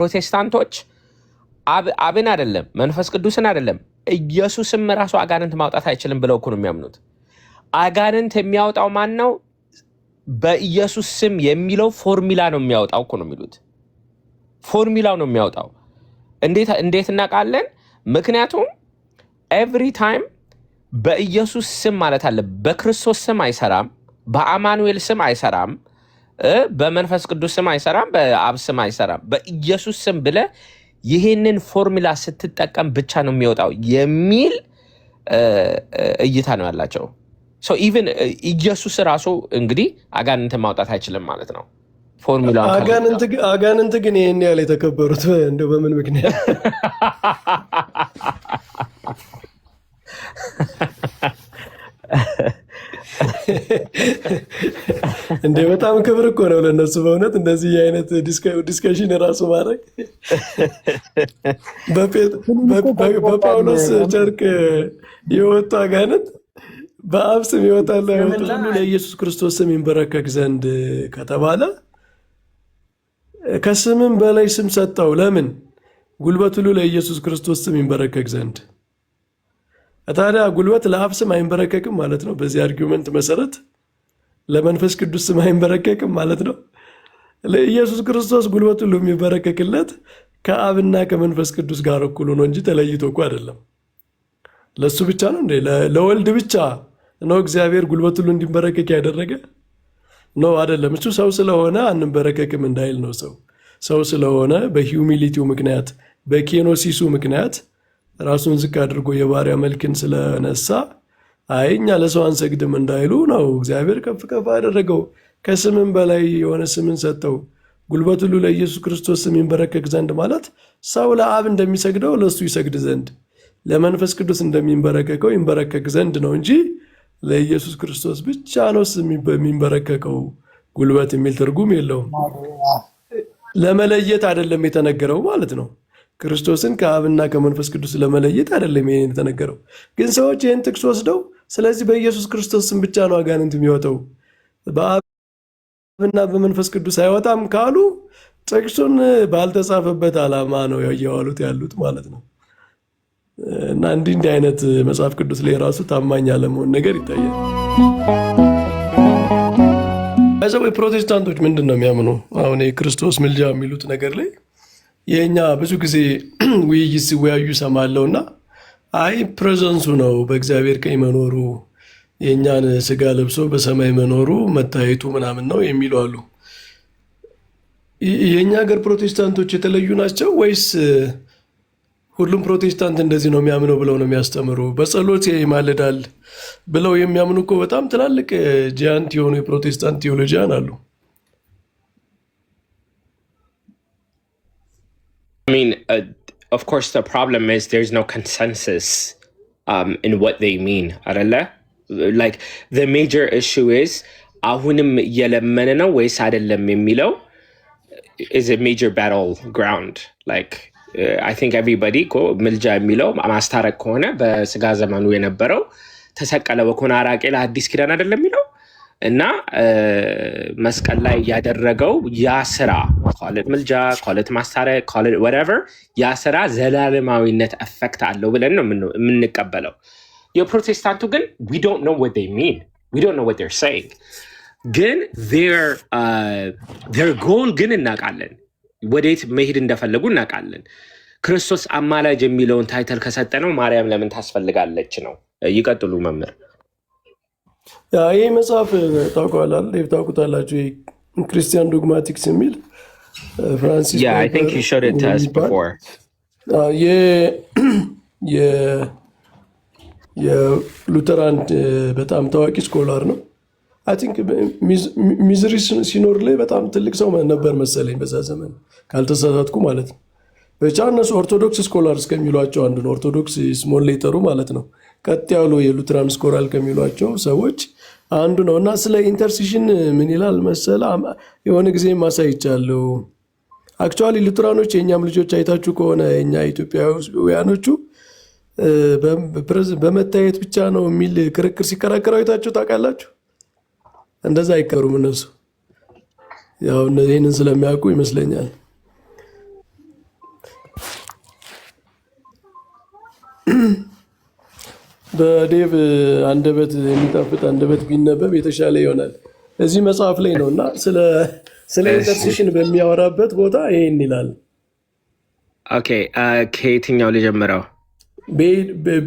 ፕሮቴስታንቶች አብን አይደለም መንፈስ ቅዱስን አይደለም ኢየሱስም ራሱ አጋንንት ማውጣት አይችልም ብለው እኮ ነው የሚያምኑት። አጋንንት የሚያወጣው ማን ነው? በኢየሱስ ስም የሚለው ፎርሙላ ነው የሚያወጣው እኮ ነው የሚሉት። ፎርሙላው ነው የሚያወጣው። እንዴት እናውቃለን? ምክንያቱም ኤቭሪ ታይም በኢየሱስ ስም ማለት አለ። በክርስቶስ ስም አይሰራም፣ በአማኑኤል ስም አይሰራም፣ በመንፈስ ቅዱስ ስም አይሰራም፣ በአብ ስም አይሰራም። በኢየሱስ ስም ብለህ ይህንን ፎርሙላ ስትጠቀም ብቻ ነው የሚወጣው የሚል እይታ ነው ያላቸው። ኢቨን ኢየሱስ ራሱ እንግዲህ አጋንንትን ማውጣት አይችልም ማለት ነው። ፎርሙላ አጋንንት ግን ይህን ያህል የተከበሩት እንደው በምን ምክንያት? እንደ በጣም ክብር እኮ ነው ለነሱ በእውነት እንደዚህ አይነት ዲስከሽን ራሱ ማድረግ። በጳውሎስ ጨርቅ የወጡ አጋንንት በአብ ስም ይወጣሉ አይወጡ? ለኢየሱስ ክርስቶስ ስም ይንበረከክ ዘንድ ከተባለ ከስምም በላይ ስም ሰጠው። ለምን? ጉልበት ሁሉ ለኢየሱስ ክርስቶስ ስም ይንበረከክ ዘንድ። ታዲያ ጉልበት ለአብ ስም አይንበረከክም ማለት ነው። በዚህ አርጊውመንት መሰረት ለመንፈስ ቅዱስ ስም አይንበረከክም ማለት ነው። ለኢየሱስ ክርስቶስ ጉልበት ሁሉ የሚበረከክለት ከአብና ከመንፈስ ቅዱስ ጋር እኩል ነው እንጂ ተለይቶ እኮ አይደለም። ለሱ ብቻ ነው እንዴ? ለወልድ ብቻ ነው እግዚአብሔር ጉልበት ሁሉ እንዲንበረከክ ያደረገ ነው አይደለም። እሱ ሰው ስለሆነ አንንበረከክም እንዳይል ነው። ሰው ስለሆነ በሂዩሚሊቲው ምክንያት በኬኖሲሱ ምክንያት ራሱን ዝቅ አድርጎ የባሪያ መልክን ስለነሳ እኛ ለሰው አንሰግድም እንዳይሉ ነው እግዚአብሔር ከፍ ከፍ አደረገው። ከስምም በላይ የሆነ ስምን ሰጠው። ጉልበት ሁሉ ለኢየሱስ ክርስቶስ ስም ይንበረከክ ዘንድ ማለት ሰው ለአብ እንደሚሰግደው ለእሱ ይሰግድ ዘንድ፣ ለመንፈስ ቅዱስ እንደሚንበረከከው ይንበረከክ ዘንድ ነው እንጂ ለኢየሱስ ክርስቶስ ብቻ ነው ስም የሚንበረከከው ጉልበት የሚል ትርጉም የለውም። ለመለየት አይደለም የተነገረው ማለት ነው። ክርስቶስን ከአብና ከመንፈስ ቅዱስ ለመለየት አይደለም ይሄን የተነገረው። ግን ሰዎች ይህን ጥቅስ ወስደው ስለዚህ በኢየሱስ ክርስቶስ ስም ብቻ ነው አጋንንት የሚወጣው በአብና በመንፈስ ቅዱስ አይወጣም ካሉ ጥቅሱን ባልተጻፈበት ዓላማ ነው እያዋሉት ያሉት ማለት ነው። እና እንዲህ አይነት መጽሐፍ ቅዱስ ላይ ራሱ ታማኝ ያለመሆን ነገር ይታያል። በሰው ፕሮቴስታንቶች ምንድን ነው የሚያምኑ? አሁን የክርስቶስ ምልጃ የሚሉት ነገር ላይ የእኛ ብዙ ጊዜ ውይይት ሲወያዩ ሰማለው እና ፕሬዘንሱ ነው በእግዚአብሔር ቀኝ መኖሩ የእኛን ስጋ ለብሶ በሰማይ መኖሩ መታየቱ ምናምን ነው የሚሉ አሉ። የእኛ ሀገር ፕሮቴስታንቶች የተለዩ ናቸው ወይስ ሁሉም ፕሮቴስታንት እንደዚህ ነው የሚያምነው ብለው ነው የሚያስተምሩ? በጸሎት ይማልዳል ብለው የሚያምኑ እኮ በጣም ትላልቅ ጂያንት የሆኑ የፕሮቴስታንት ቴዎሎጂያን አሉ። I mean, of course, the problem is there's no consensus in what they mean. Like, the major issue is ahunim yelemene ነው ወይስ አይደለም የሚለው is a major battleground. Like, I think everybody ko ምልጃ የሚለው ማስታረቅ ከሆነ በስጋ ዘመኑ የነበረው ተሰቀለ በኮና አራቄ ለአዲስ ኪዳን አይደለም የሚለው እና መስቀል ላይ ያደረገው ያ ስራ ኮለት ምልጃ ኮለት ማስታረቅ ኮለት whatever ያ ስራ ዘላለማዊነት effect አለው ብለን ነው የምንቀበለው። የፕሮቴስታንቱ ግን we don't know what they mean, we don't know what they're saying. ግን their goal ግን እናውቃለን፣ ወዴት መሄድ እንደፈለጉ እናውቃለን። ክርስቶስ አማላጅ የሚለውን ታይትል ከሰጠነው ማርያም ለምን ታስፈልጋለች ነው። ይቀጥሉ መምህር። ይህ መጽሐፍ ታውቁታላችሁ? ክርስቲያን ዶግማቲክስ የሚል ፍራንሲስ የሉተራን በጣም ታዋቂ ስኮላር ነው። አይ ቲንክ ሚዝሪ ሲኖር ላይ በጣም ትልቅ ሰው ነበር መሰለኝ በዛ ዘመን ካልተሳሳትኩ ማለት ነው። ብቻ እነሱ ኦርቶዶክስ ስኮላር እስከሚሏቸው አንዱ ነው። ኦርቶዶክስ ስሞል ሌተሩ ማለት ነው። ቀጥ ያሉ የሉትራን ስኮላር ከሚሏቸው ሰዎች አንዱ ነው እና ስለ ኢንተርሲሽን ምን ይላል መሰለ? የሆነ ጊዜ ማሳይቻለሁ። አክቹዋሊ ሉትራኖች የእኛም ልጆች አይታችሁ ከሆነ የኛ ኢትዮጵያውያኖቹ በመታየት ብቻ ነው የሚል ክርክር ሲከራከሩ አይታችሁ ታውቃላችሁ? እንደዛ አይከሩም እነሱ። ያው ይህንን ስለሚያውቁ ይመስለኛል። በዴቭ አንደበት የሚጣፍጥ አንደበት ቢነበብ የተሻለ ይሆናል። እዚህ መጽሐፍ ላይ ነው እና ስለ ኢንተርሴሽን በሚያወራበት ቦታ ይሄን ይላል። ኦኬ ከየትኛው ልጀምረው?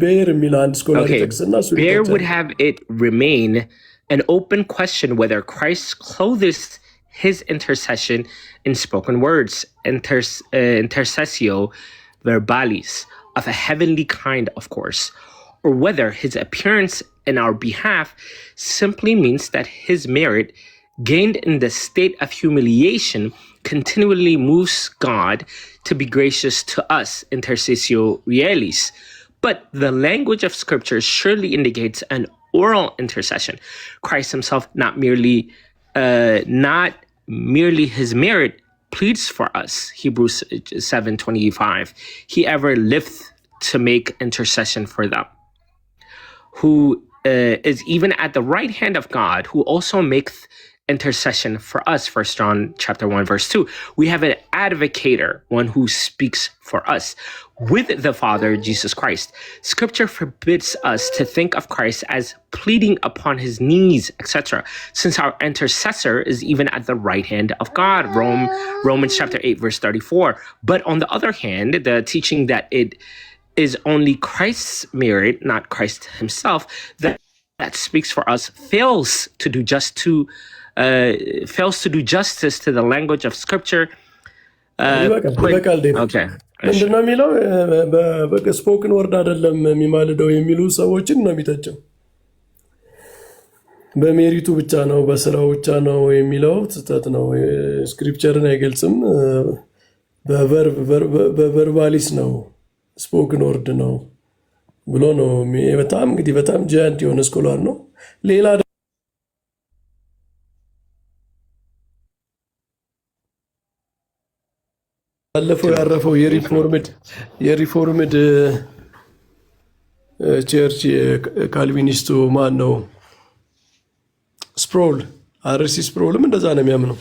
ቤር የሚል አንድ ስኮላር ጥቅስና Bear would have it remain an open question whether Christ clothes his intercession in spoken words, intercessio verbalis, of a heavenly kind, of course, or whether his appearance in our behalf simply means that his merit, gained in the state of humiliation, continually moves God to be gracious to us, intercessio realis. But the language of Scripture surely indicates an oral intercession. Christ himself not merely his merit pleads for us, Hebrews 7:25. He ever liveth to make intercession for them, who is even at the right hand of God, who also makes intercession for us, 1 John chapter 1 verse 2. We have an advocator, one who speaks for us with the Father, Jesus Christ. Scripture forbids us to think of Christ as pleading upon his knees, etc., since our intercessor is even at the right hand of God, Romans chapter 8 verse 34. But on the other hand, the teaching that it is only Christ's merit, not Christ himself, that speaks for us fails to do justice to the language of Scripture. ምንድነው የሚለው? ስፖክን ወርድ አይደለም የሚማልደው የሚሉ ሰዎችን ነው የሚተቸው። በሜሪቱ ብቻ ነው በስራው ብቻ ነው የሚለው ስህተት ነው። ስክሪፕቸርን አይገልጽም። በቨርባሊስ ነው ስፖክን ወርድ ነው ብሎ ነው። በጣም እንግዲህ በጣም ጃያንት የሆነ ስኮላር ነው። ሌላ ባለፈው ያረፈው የሪፎርምድ ቸርች ካልቪኒስቱ ማን ነው? ስፕሮል አርሲ ስፕሮልም እንደዛ ነው የሚያምነው።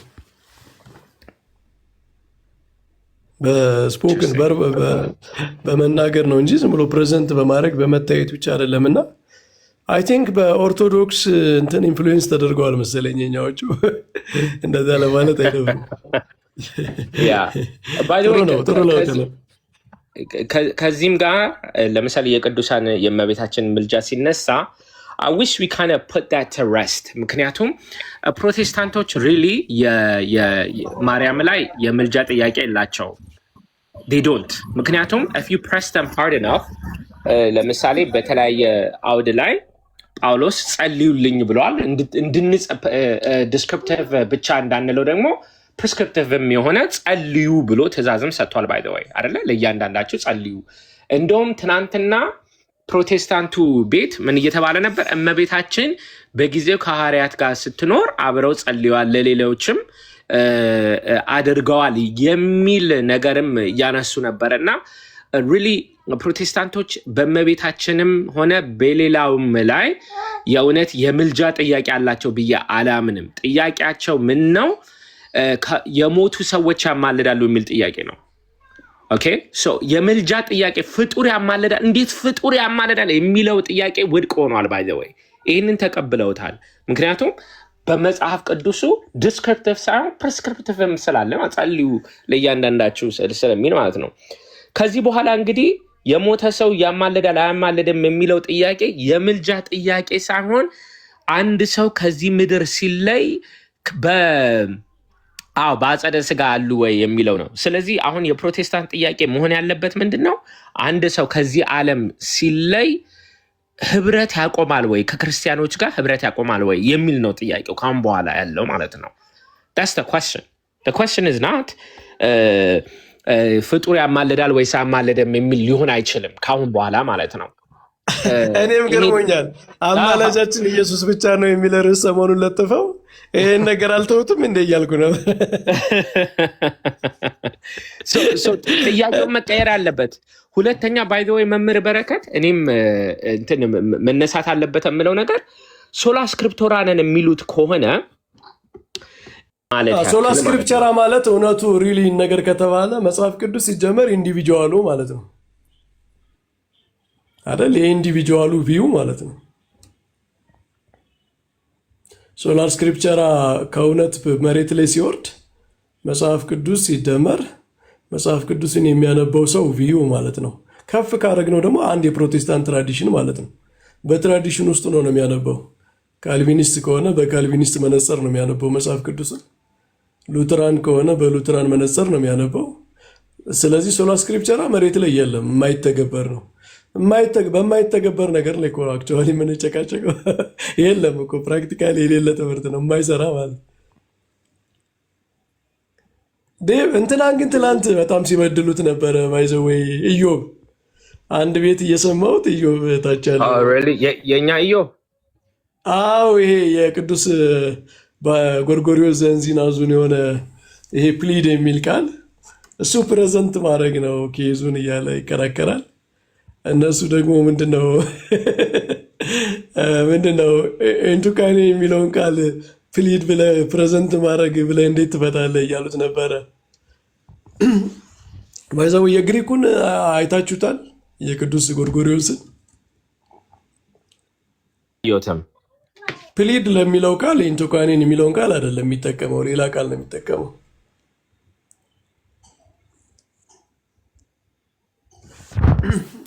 በስፖክን በመናገር ነው እንጂ ዝም ብሎ ፕሬዘንት በማድረግ በመታየት ብቻ አይደለም። እና አይ ቲንክ በኦርቶዶክስ እንትን ኢንፍሉዌንስ ተደርገዋል መሰለኝ ኛዎቹ እንደዛ ለማለት አይደለም። ከዚህም ጋር ለምሳሌ የቅዱሳን የእመቤታችን ምልጃ ሲነሳ I wish we kind of put that to rest. ምክንያቱም ፕሮቴስታንቶች ሪሊ የማርያም ላይ የምልጃ ጥያቄ የላቸው። they don't. ምክንያቱም if you press them hard enough ለምሳሌ በተለያየ አውድ ላይ ጳውሎስ ጸልዩልኝ ብለዋል። ዲስክሪፕቲቭ ብቻ እንዳንለው ደግሞ ፕሪስክሪፕቲቭም የሆነ ጸልዩ ብሎ ትእዛዝም ሰጥቷል። ባይ ዘ ወይ አይደለ? ለእያንዳንዳችሁ ጸልዩ። እንደውም ትናንትና ፕሮቴስታንቱ ቤት ምን እየተባለ ነበር? እመቤታችን በጊዜው ከሐዋርያት ጋር ስትኖር አብረው ጸልየዋል፣ ለሌሎችም አድርገዋል የሚል ነገርም እያነሱ ነበር። እና ሪሊ ፕሮቴስታንቶች በእመቤታችንም ሆነ በሌላውም ላይ የእውነት የምልጃ ጥያቄ አላቸው ብዬ አላምንም። ጥያቄያቸው ምን ነው? የሞቱ ሰዎች ያማልዳሉ የሚል ጥያቄ ነው። ኦኬ ሶ የምልጃ ጥያቄ ፍጡር ያማልዳል፣ እንዴት ፍጡር ያማልዳል የሚለው ጥያቄ ውድቅ ሆኗል። ባይ ዘ ወይ ይህንን ተቀብለውታል። ምክንያቱም በመጽሐፍ ቅዱሱ ዲስክሪፕቲቭ ሳይሆን ፕሪስክሪፕቲቭም ስላለ ጸልዩ ለእያንዳንዳችሁ ስለሚል ማለት ነው። ከዚህ በኋላ እንግዲህ የሞተ ሰው ያማልዳል አያማልድም የሚለው ጥያቄ የምልጃ ጥያቄ ሳይሆን አንድ ሰው ከዚህ ምድር ሲለይ በአጸደ ስጋ አሉ ወይ የሚለው ነው። ስለዚህ አሁን የፕሮቴስታንት ጥያቄ መሆን ያለበት ምንድን ነው? አንድ ሰው ከዚህ ዓለም ሲለይ ህብረት ያቆማል ወይ፣ ከክርስቲያኖች ጋር ህብረት ያቆማል ወይ የሚል ነው ጥያቄው ካሁን በኋላ ያለው ማለት ነው። that's the question. the question is not ፍጡር ያማልዳል ወይ ሳያማልድም የሚል ሊሆን አይችልም ካሁን በኋላ ማለት ነው። እኔም ገርሞኛል። አማላጃችን ኢየሱስ ብቻ ነው የሚል ርዕስ ሰሞኑን ለጥፈው ይህን ነገር አልተውትም እንደ እያልኩ ነው። ጥያቄው መቀየር አለበት። ሁለተኛ ባይ ዘ ወይ መምህር በረከት እኔም መነሳት አለበት የምለው ነገር ሶላ ስክሪፕቶራ ነን የሚሉት ከሆነ ሶላ ስክሪፕቸራ ማለት እውነቱ ሪሊ ነገር ከተባለ መጽሐፍ ቅዱስ ሲጀመር ኢንዲቪጁዋሉ ማለት ነው። አይደል? የኢንዲቪጁዋሉ ቪው ማለት ነው። ሶላር ስክሪፕቸራ ከእውነት መሬት ላይ ሲወርድ መጽሐፍ ቅዱስ ሲደመር መጽሐፍ ቅዱስን የሚያነበው ሰው ቪዩ ማለት ነው። ከፍ ካደረግነው ደግሞ አንድ የፕሮቴስታንት ትራዲሽን ማለት ነው። በትራዲሽን ውስጥ ነው የሚያነበው። ካልቪኒስት ከሆነ በካልቪኒስት መነጽር ነው የሚያነበው መጽሐፍ ቅዱስን። ሉትራን ከሆነ በሉትራን መነጽር ነው የሚያነበው። ስለዚህ ሶላ ስክሪፕቸራ መሬት ላይ የለም፣ የማይተገበር ነው። በማይተገበር ነገር ላይ አክቹዋሊ የምንጨቃጨቀው የለም እኮ ፕራክቲካሊ የሌለ ትምህርት ነው፣ የማይሰራ ማለት ዴቭ። እንትናን ግን ትላንት በጣም ሲበድሉት ነበረ። ባይዘወይ ኢዮብ አንድ ቤት እየሰማሁት ኢዮብ ታቻለ የእኛ ኢዮብ ይሄ የቅዱስ በጎርጎሪዎስ ዘንዚናዙን የሆነ ይሄ ፕሊድ የሚል ቃል እሱ ፕሬዘንት ማድረግ ነው ኬዙን እያለ ይከራከራል። እነሱ ደግሞ ምንድነው ኤንቱካኔ የሚለውን ቃል ፕሊድ ብለህ ፕሬዘንት ማድረግ ብለህ እንዴት ትፈታለህ እያሉት ነበረ። ባይዛው የግሪኩን አይታችሁታል? የቅዱስ ጎርጎሪዎስን ዮተም ፕሊድ ለሚለው ቃል ኤንቱካኔን የሚለውን ቃል አይደለም የሚጠቀመው፣ ሌላ ቃል ነው የሚጠቀመው።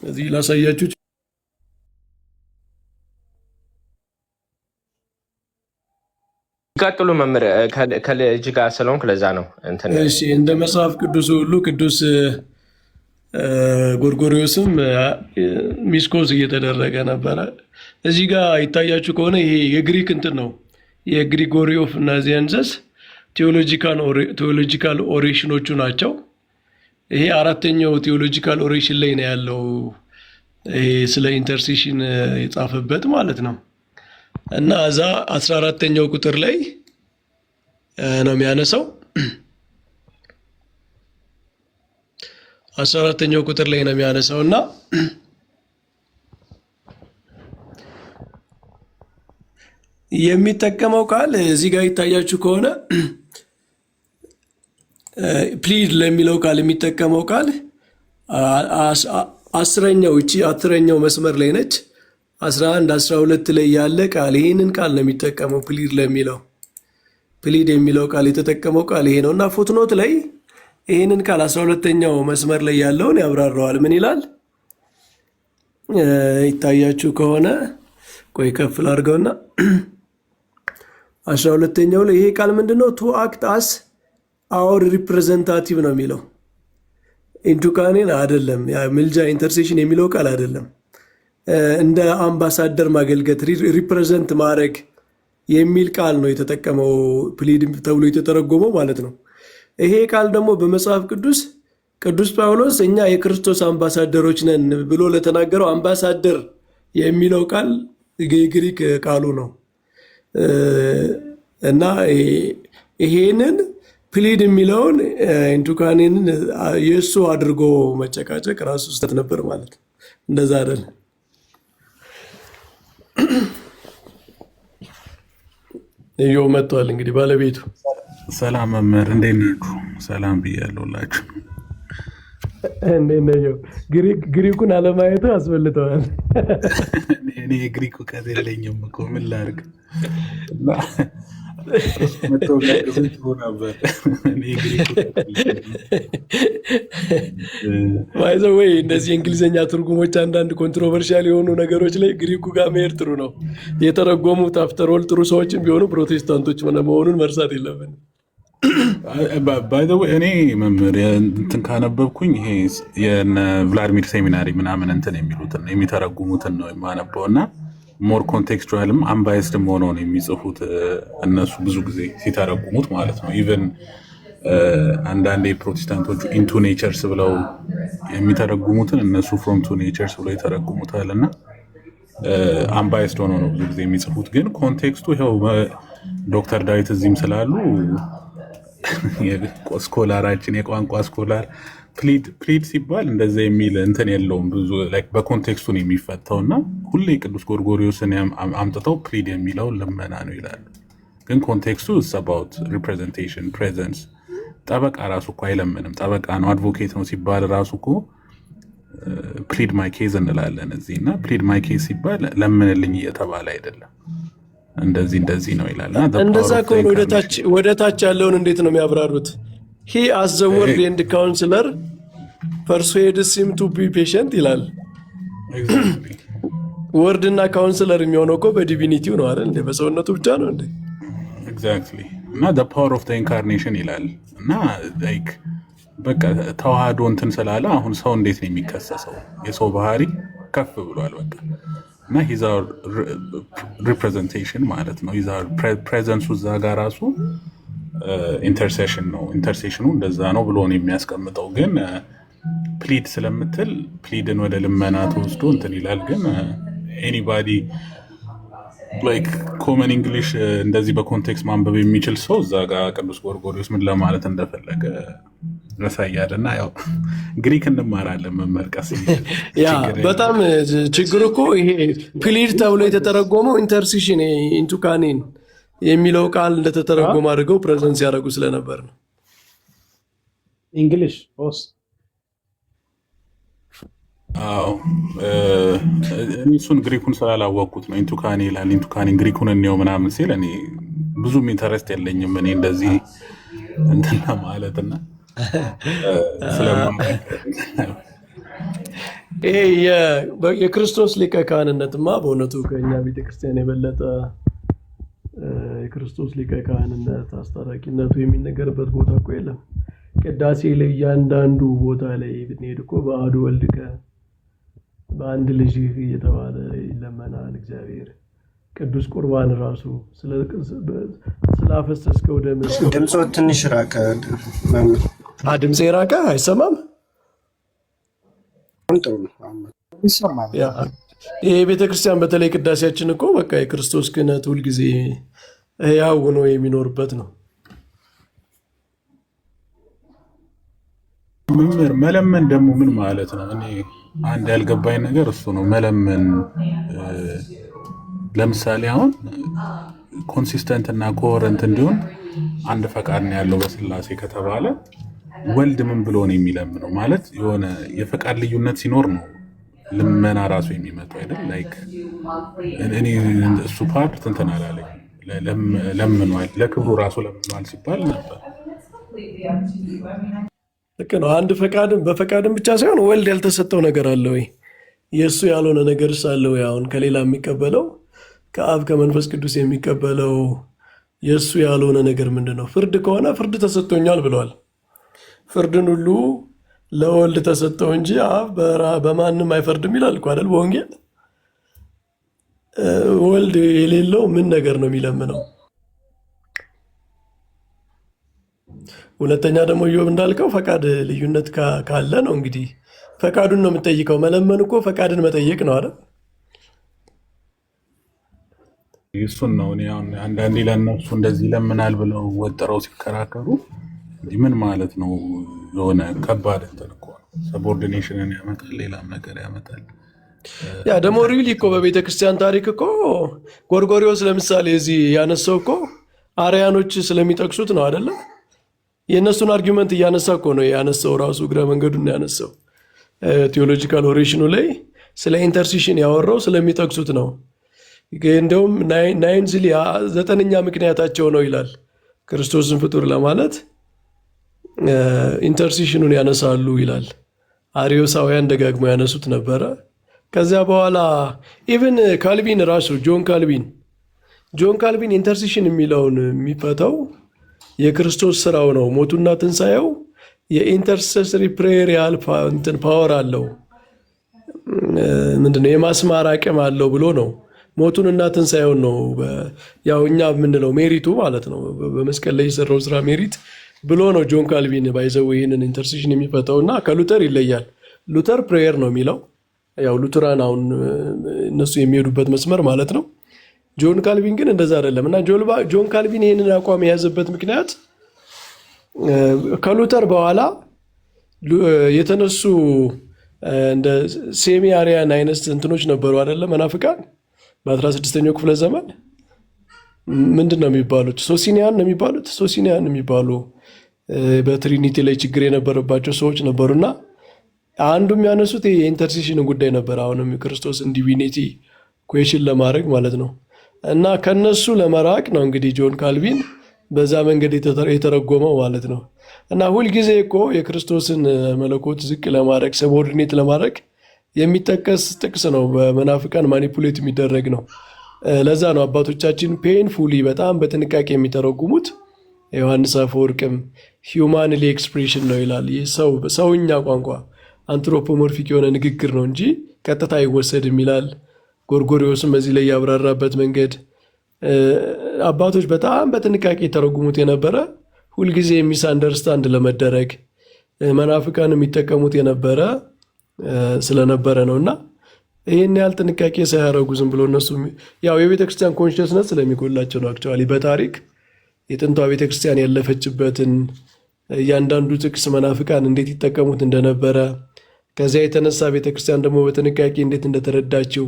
እዚህ ላሳያችሁ። ቀጥሉ መምህር፣ ከልጅ ጋር ስለሆንክ ለዛ ነው እንትን። እሺ እንደ መጽሐፍ ቅዱስ ሁሉ ቅዱስ ጎርጎሪዎስም ሚስኮስ እየተደረገ ነበረ። እዚህ ጋር ይታያችሁ ከሆነ ይሄ የግሪክ እንትን ነው፣ የግሪጎሪ ኦፍ ናዚያንዘስ ቴዎሎጂካል ኦሬሽኖቹ ናቸው። ይሄ አራተኛው ቴዎሎጂካል ኦሬሽን ላይ ነው ያለው፣ ይሄ ስለ ኢንተርሴሽን የጻፈበት ማለት ነው። እና እዛ 14ተኛው ቁጥር ላይ ነው የሚያነሳው። 14ተኛው ቁጥር ላይ ነው የሚያነሳው እና የሚጠቀመው ቃል እዚህ ጋር ይታያችሁ ከሆነ ፕሊድ ለሚለው ቃል የሚጠቀመው ቃል አስረኛው መስመር ላይ ነች። 11 12 ላይ ያለ ቃል ይህንን ቃል ነው የሚጠቀመው። ፕሊድ የሚለው ቃል የተጠቀመው ቃል ይሄ ነው እና ፉትኖት ላይ ይህንን ቃል 12ኛው መስመር ላይ ያለውን ያብራራዋል። ምን ይላል ይታያችሁ ከሆነ ቆይ ከፍል አድርገውና 12ኛው ላይ ይሄ ቃል ምንድነው? ቱ አክት አስ አወር ሪፕሬዘንታቲቭ ነው የሚለው። ኢንቱካኔን አይደለም፣ ምልጃ ኢንተርሴሽን የሚለው ቃል አይደለም። እንደ አምባሳደር ማገልገት ሪፕሬዘንት ማድረግ የሚል ቃል ነው የተጠቀመው፣ ፕሊድ ተብሎ የተተረጎመው ማለት ነው። ይሄ ቃል ደግሞ በመጽሐፍ ቅዱስ ጳውሎስ እኛ የክርስቶስ አምባሳደሮች ነን ብሎ ለተናገረው አምባሳደር የሚለው ቃል የግሪክ ቃሉ ነው እና ይሄንን ፕሊድ የሚለውን ኢንቱካኔንን የእሱ አድርጎ መጨቃጨቅ ራሱ ስህተት ነበር ማለት ነው። እንደዛ አይደል? እዮ መጥቷል እንግዲህ ባለቤቱ። ሰላም መምህር፣ እንዴት ናችሁ? ሰላም ብያለሁላችሁ። እንዴት ነው? ግሪኩን አለማየቱ አስበልተዋል። እኔ የግሪክ እውቀት የለኝም እኮ ምን ላድርግ? ባይዘው ወይ እንደዚህ የእንግሊዝኛ ትርጉሞች አንዳንድ ኮንትሮቨርሻል የሆኑ ነገሮች ላይ ግሪኩ ጋር መሄድ ጥሩ ነው። የተረጎሙት አፍተሮል ጥሩ ሰዎችም ቢሆኑ ፕሮቴስታንቶች መሆኑን መርሳት የለብንም። ባይዘወይ እኔ መምህር እንትን ካነበብኩኝ ይሄ የነ ቭላድሚር ሴሚናሪ ምናምን እንትን የሚሉትን የሚተረጉሙትን ነው የማነበው እና ሞር ኮንቴክስቹዋልም አንባይስድም ሆነው ነው የሚጽፉት እነሱ ብዙ ጊዜ ሲተረጉሙት ማለት ነው። ኢቨን አንዳንዴ ፕሮቴስታንቶቹ ኢንቱ ኔቸርስ ብለው የሚተረጉሙትን እነሱ ፍሮም ቱ ኔቸርስ ብለው ይተረጉሙታል እና አንባይስድ ሆነው ነው ብዙ ጊዜ የሚጽፉት። ግን ኮንቴክስቱ ይኸው ዶክተር ዳዊት እዚህም ስላሉ ስኮላራችን የቋንቋ ስኮላር ፕሊድ ሲባል እንደዛ የሚል እንትን የለውም። ብዙ በኮንቴክስቱ ነው የሚፈታው እና ሁሌ ቅዱስ ጎርጎሪዎስን አምጥተው ፕሊድ የሚለው ልመና ነው ይላሉ። ግን ኮንቴክስቱ አባውት ሪፕሬዘንቴሽን ፕሬዘንስ። ጠበቃ ራሱ እኮ አይለምንም፣ ጠበቃ ነው አድቮኬት ነው ሲባል ራሱ እኮ ፕሊድ ማይ ኬዝ እንላለን እዚህ እና ፕሊድ ማይ ኬዝ ሲባል ለምንልኝ እየተባለ አይደለም፣ እንደዚህ ነው ይላል። እንደዛ ከሆነ ወደ ታች ያለውን እንዴት ነው የሚያብራሩት? ሂ አስ ዘ ወርድ ኤንድ ካውንስለር ፐርሱዌድስ ሂም ቱ ቢ ፔሸንት ይላል። ወርድ እና ካውንስለር የሚሆነው እኮ በዲቪኒቲው ነው አይደል? እንደ በሰውነቱ ብቻ ነው እንዴ? ኤግዛክትሊ። እና the power of the incarnation ይላል እና ላይክ በቃ ተዋህዶ እንትን ስላለ አሁን ሰው እንዴት ነው የሚከሰሰው? የሰው ባህሪ ከፍ ብሏል በቃ እና ሂዝ አወር ሪፕሬዘንቴሽን ማለት ነው። ሂዝ አወር ፕሬዘንሱ እዛ ጋር ራሱ ኢንተርሴሽን ነው። ኢንተርሴሽኑ እንደዛ ነው ብሎ ነው የሚያስቀምጠው። ግን ፕሊድ ስለምትል ፕሊድን ወደ ልመና ተወስዶ እንትን ይላል። ግን ኤኒባዲ ላይክ ኮመን እንግሊሽ እንደዚህ በኮንቴክስት ማንበብ የሚችል ሰው እዛ ጋር ቅዱስ ጎርጎርዮስ ምን ለማለት እንደፈለገ ያሳያል። እና ያው ግሪክ እንማራለን መምህር ቀስ ያ በጣም ችግሩ እኮ ይሄ ፕሊድ ተብሎ የተተረጎመው ኢንተርሲሽን ኢንቱካኔን የሚለው ቃል እንደተተረጎመ አድርገው ፕሬዘንስ ያደረጉ ስለነበር ነው። እንግሊሽ አዎ እሱን ግሪኩን ስላላወቅኩት ነው። ኢንቱካኔ ይላል። ኢንቱካኔን ግሪኩን እንየው ምናምን ሲል እኔ ብዙም ኢንተረስት የለኝም እኔ እንደዚህ እንትን ለማለትና ይሄ የክርስቶስ ሊቀ ካህንነትማ በእውነቱ ከእኛ ቤተክርስቲያን የበለጠ የክርስቶስ ሊቀ ካህንነት አስታራቂነቱ የሚነገርበት ቦታ እኮ የለም። ቅዳሴ ላይ እያንዳንዱ ቦታ ላይ ብንሄድ እኮ በአሐዱ ወልድከ በአንድ ልጅ እየተባለ ይለመናል እግዚአብሔር። ቅዱስ ቁርባን ራሱ ስላፈሰስከው ደም። ድምፆ ትንሽ ራቀ። ድምፄ ራቀ፣ አይሰማም? ጥሩ ነው ይሰማል። ይሄ ቤተክርስቲያን በተለይ ቅዳሴያችን እኮ በቃ የክርስቶስ ክህነት ሁልጊዜ ሕያው ሆኖ የሚኖርበት ነው። መለመን ደግሞ ምን ማለት ነው? እኔ አንድ ያልገባኝ ነገር እሱ ነው። መለመን ለምሳሌ አሁን ኮንሲስተንት እና ኮሄረንት እንዲሆን አንድ ፈቃድ ነው ያለው በስላሴ ከተባለ ወልድ ምን ብሎ ነው የሚለምነው? ማለት የሆነ የፈቃድ ልዩነት ሲኖር ነው ልመና ራሱ የሚመጣው አይደል? ላይክ እኔ እሱ ፓርት እንትን አላለኝ። ለምኗል፣ ለክብሩ ራሱ ለምኗል ሲባል ነበር። ልክ ነው። አንድ በፈቃድም ብቻ ሳይሆን ወልድ ያልተሰጠው ነገር አለ ወይ? የእሱ ያልሆነ ነገር ሳለ ወይ? አሁን ከሌላ የሚቀበለው ከአብ ከመንፈስ ቅዱስ የሚቀበለው የእሱ ያልሆነ ነገር ምንድን ነው? ፍርድ ከሆነ ፍርድ ተሰጥቶኛል ብለዋል። ፍርድን ሁሉ ለወልድ ተሰጠው እንጂ አብ በማንም አይፈርድም ይላል እኮ አይደል? በወንጌል ወልድ የሌለው ምን ነገር ነው የሚለምነው? ሁለተኛ ደግሞ ኢዮብ እንዳልከው ፈቃድ ልዩነት ካለ ነው እንግዲህ ፈቃዱን ነው የምጠይቀው። መለመን እኮ ፈቃድን መጠየቅ ነው አይደል? እሱን ነው እኔ አሁን አንዳንዴ ለእነሱ እንደዚህ ይለምናል ብለው ወጥረው ሲከራከሩ እንዲህ ምን ማለት ነው? የሆነ ከባድ እንትን እኮ ነው። ሰቦርዲኔሽንን ያመጣል፣ ሌላም ነገር ያመጣል። ያ ደግሞ ሪሊ እኮ በቤተ ክርስቲያን ታሪክ እኮ ጎርጎሪዎስ ለምሳሌ እዚህ ያነሳው እኮ አርያኖች ስለሚጠቅሱት ነው አይደለም? የእነሱን አርጊመንት እያነሳ እኮ ነው ያነሳው። ራሱ እግረ መንገዱን ያነሳው ቴዎሎጂካል ኦሬሽኑ ላይ ስለ ኢንተርሲሽን ያወራው ስለሚጠቅሱት ነው። እንደውም ናይንዝሊ 9ኛ ምክንያታቸው ነው ይላል። ክርስቶስን ፍጡር ለማለት ኢንተርሲሽኑን ያነሳሉ ይላል። አሪዮሳውያን ደጋግመው ያነሱት ነበረ። ከዚያ በኋላ ኢቨን ካልቪን ራሱ ጆን ካልቪን ኢንተርሲሽን የሚለውን የሚፈታው የክርስቶስ ስራው ነው። ሞቱና ትንሣኤው የኢንተርሴሰሪ ፕሬየር ያህል ፓወር አለው፣ ምንድነው የማስማር አቅም አለው ብሎ ነው። ሞቱንና ትንሣኤውን ነው ያው እኛ የምንለው ሜሪቱ ማለት ነው። በመስቀል ላይ የሰራው ስራ ሜሪት ብሎ ነው ጆን ካልቪን ባይዘው ይህንን ኢንተርሴሽን የሚፈታው እና ከሉተር ይለያል። ሉተር ፕሬየር ነው የሚለው፣ ያው ሉተራን አሁን እነሱ የሚሄዱበት መስመር ማለት ነው። ጆን ካልቪን ግን እንደዛ አይደለም። እና ጆን ካልቪን ይህንን አቋም የያዘበት ምክንያት ከሉተር በኋላ የተነሱ እንደ ሴሚ አሪያን አይነት እንትኖች ነበሩ አይደለም? መናፍቃን በ16ኛው ክፍለ ዘመን ምንድን ነው የሚባሉት? ሶሲኒያን የሚባሉ በትሪኒቲ ላይ ችግር የነበረባቸው ሰዎች ነበሩና አንዱ የሚያነሱት የኢንተርሴሽን ጉዳይ ነበር። አሁንም ክርስቶስን ዲቪኒቲ ኩዌሽን ለማድረግ ማለት ነው። እና ከነሱ ለመራቅ ነው እንግዲህ ጆን ካልቪን በዛ መንገድ የተረጎመው ማለት ነው። እና ሁልጊዜ እኮ የክርስቶስን መለኮት ዝቅ ለማድረግ ሰቦርዲኔት ለማድረግ የሚጠቀስ ጥቅስ ነው። በመናፍቃን ማኒፑሌት የሚደረግ ነው። ለዛ ነው አባቶቻችን ፔንፉሊ በጣም በጥንቃቄ የሚተረጉሙት። ዮሐንስ አፈወርቅም ሂውማንሊ ኤክስፕሬሽን ነው ይላል። ይህ ሰውኛ ቋንቋ አንትሮፖሞርፊክ የሆነ ንግግር ነው እንጂ ቀጥታ አይወሰድም ይላል። ጎርጎሪዎስም በዚህ ላይ ያብራራበት መንገድ አባቶች በጣም በጥንቃቄ የተረጉሙት የነበረ ሁልጊዜ የሚስ አንደርስታንድ ለመደረግ መናፍቃን የሚጠቀሙት የነበረ ስለነበረ ነው። እና ይህን ያህል ጥንቃቄ ሳያደርጉ ዝም ብሎ እነሱ ያው የቤተክርስቲያን ኮንሽስነስ ስለሚጎላቸው ነው። አክቹዋሊ በታሪክ የጥንቷ ቤተክርስቲያን ያለፈችበትን እያንዳንዱ ጥቅስ መናፍቃን እንዴት ይጠቀሙት እንደነበረ ከዚያ የተነሳ ቤተክርስቲያን ደግሞ በጥንቃቄ እንዴት እንደተረዳችው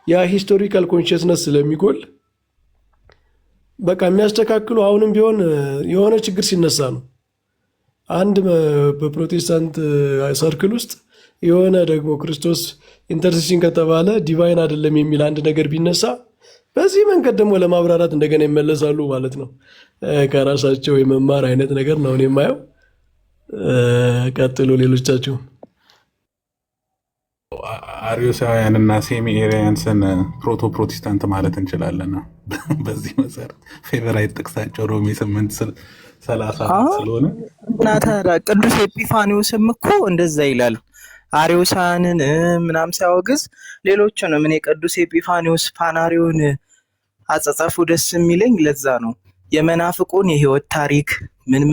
ያ ሂስቶሪካል ኮንሽስነስ ስለሚጎል በቃ የሚያስተካክሉ አሁንም ቢሆን የሆነ ችግር ሲነሳ ነው። አንድ በፕሮቴስታንት ሰርክል ውስጥ የሆነ ደግሞ ክርስቶስ ኢንተርሴሽን ከተባለ ዲቫይን አይደለም የሚል አንድ ነገር ቢነሳ በዚህ መንገድ ደግሞ ለማብራራት እንደገና ይመለሳሉ ማለት ነው። ከራሳቸው የመማር አይነት ነገር ነው የማየው። ቀጥሎ ሌሎቻችሁ አሪዮሳውያንና ሴሚ ኤሪያንስን ፕሮቶ ፕሮቴስታንት ማለት እንችላለን። በዚህ መሰረት ፌቨራይት ጥቅሳቸው ሮሜ 8:30 ስለሆነ እና ታዲያ ቅዱስ ኤጲፋኒዎስም እኮ እንደዛ ይላል። አሪዮሳውያንን ምናምን ሲያወግዝ ሌሎቹንም እኔ ቅዱስ ኤጲፋኒዎስ ፓናሪዮን አጸጻፉ ደስ የሚለኝ ለዛ ነው። የመናፍቁን የህይወት ታሪክ ምን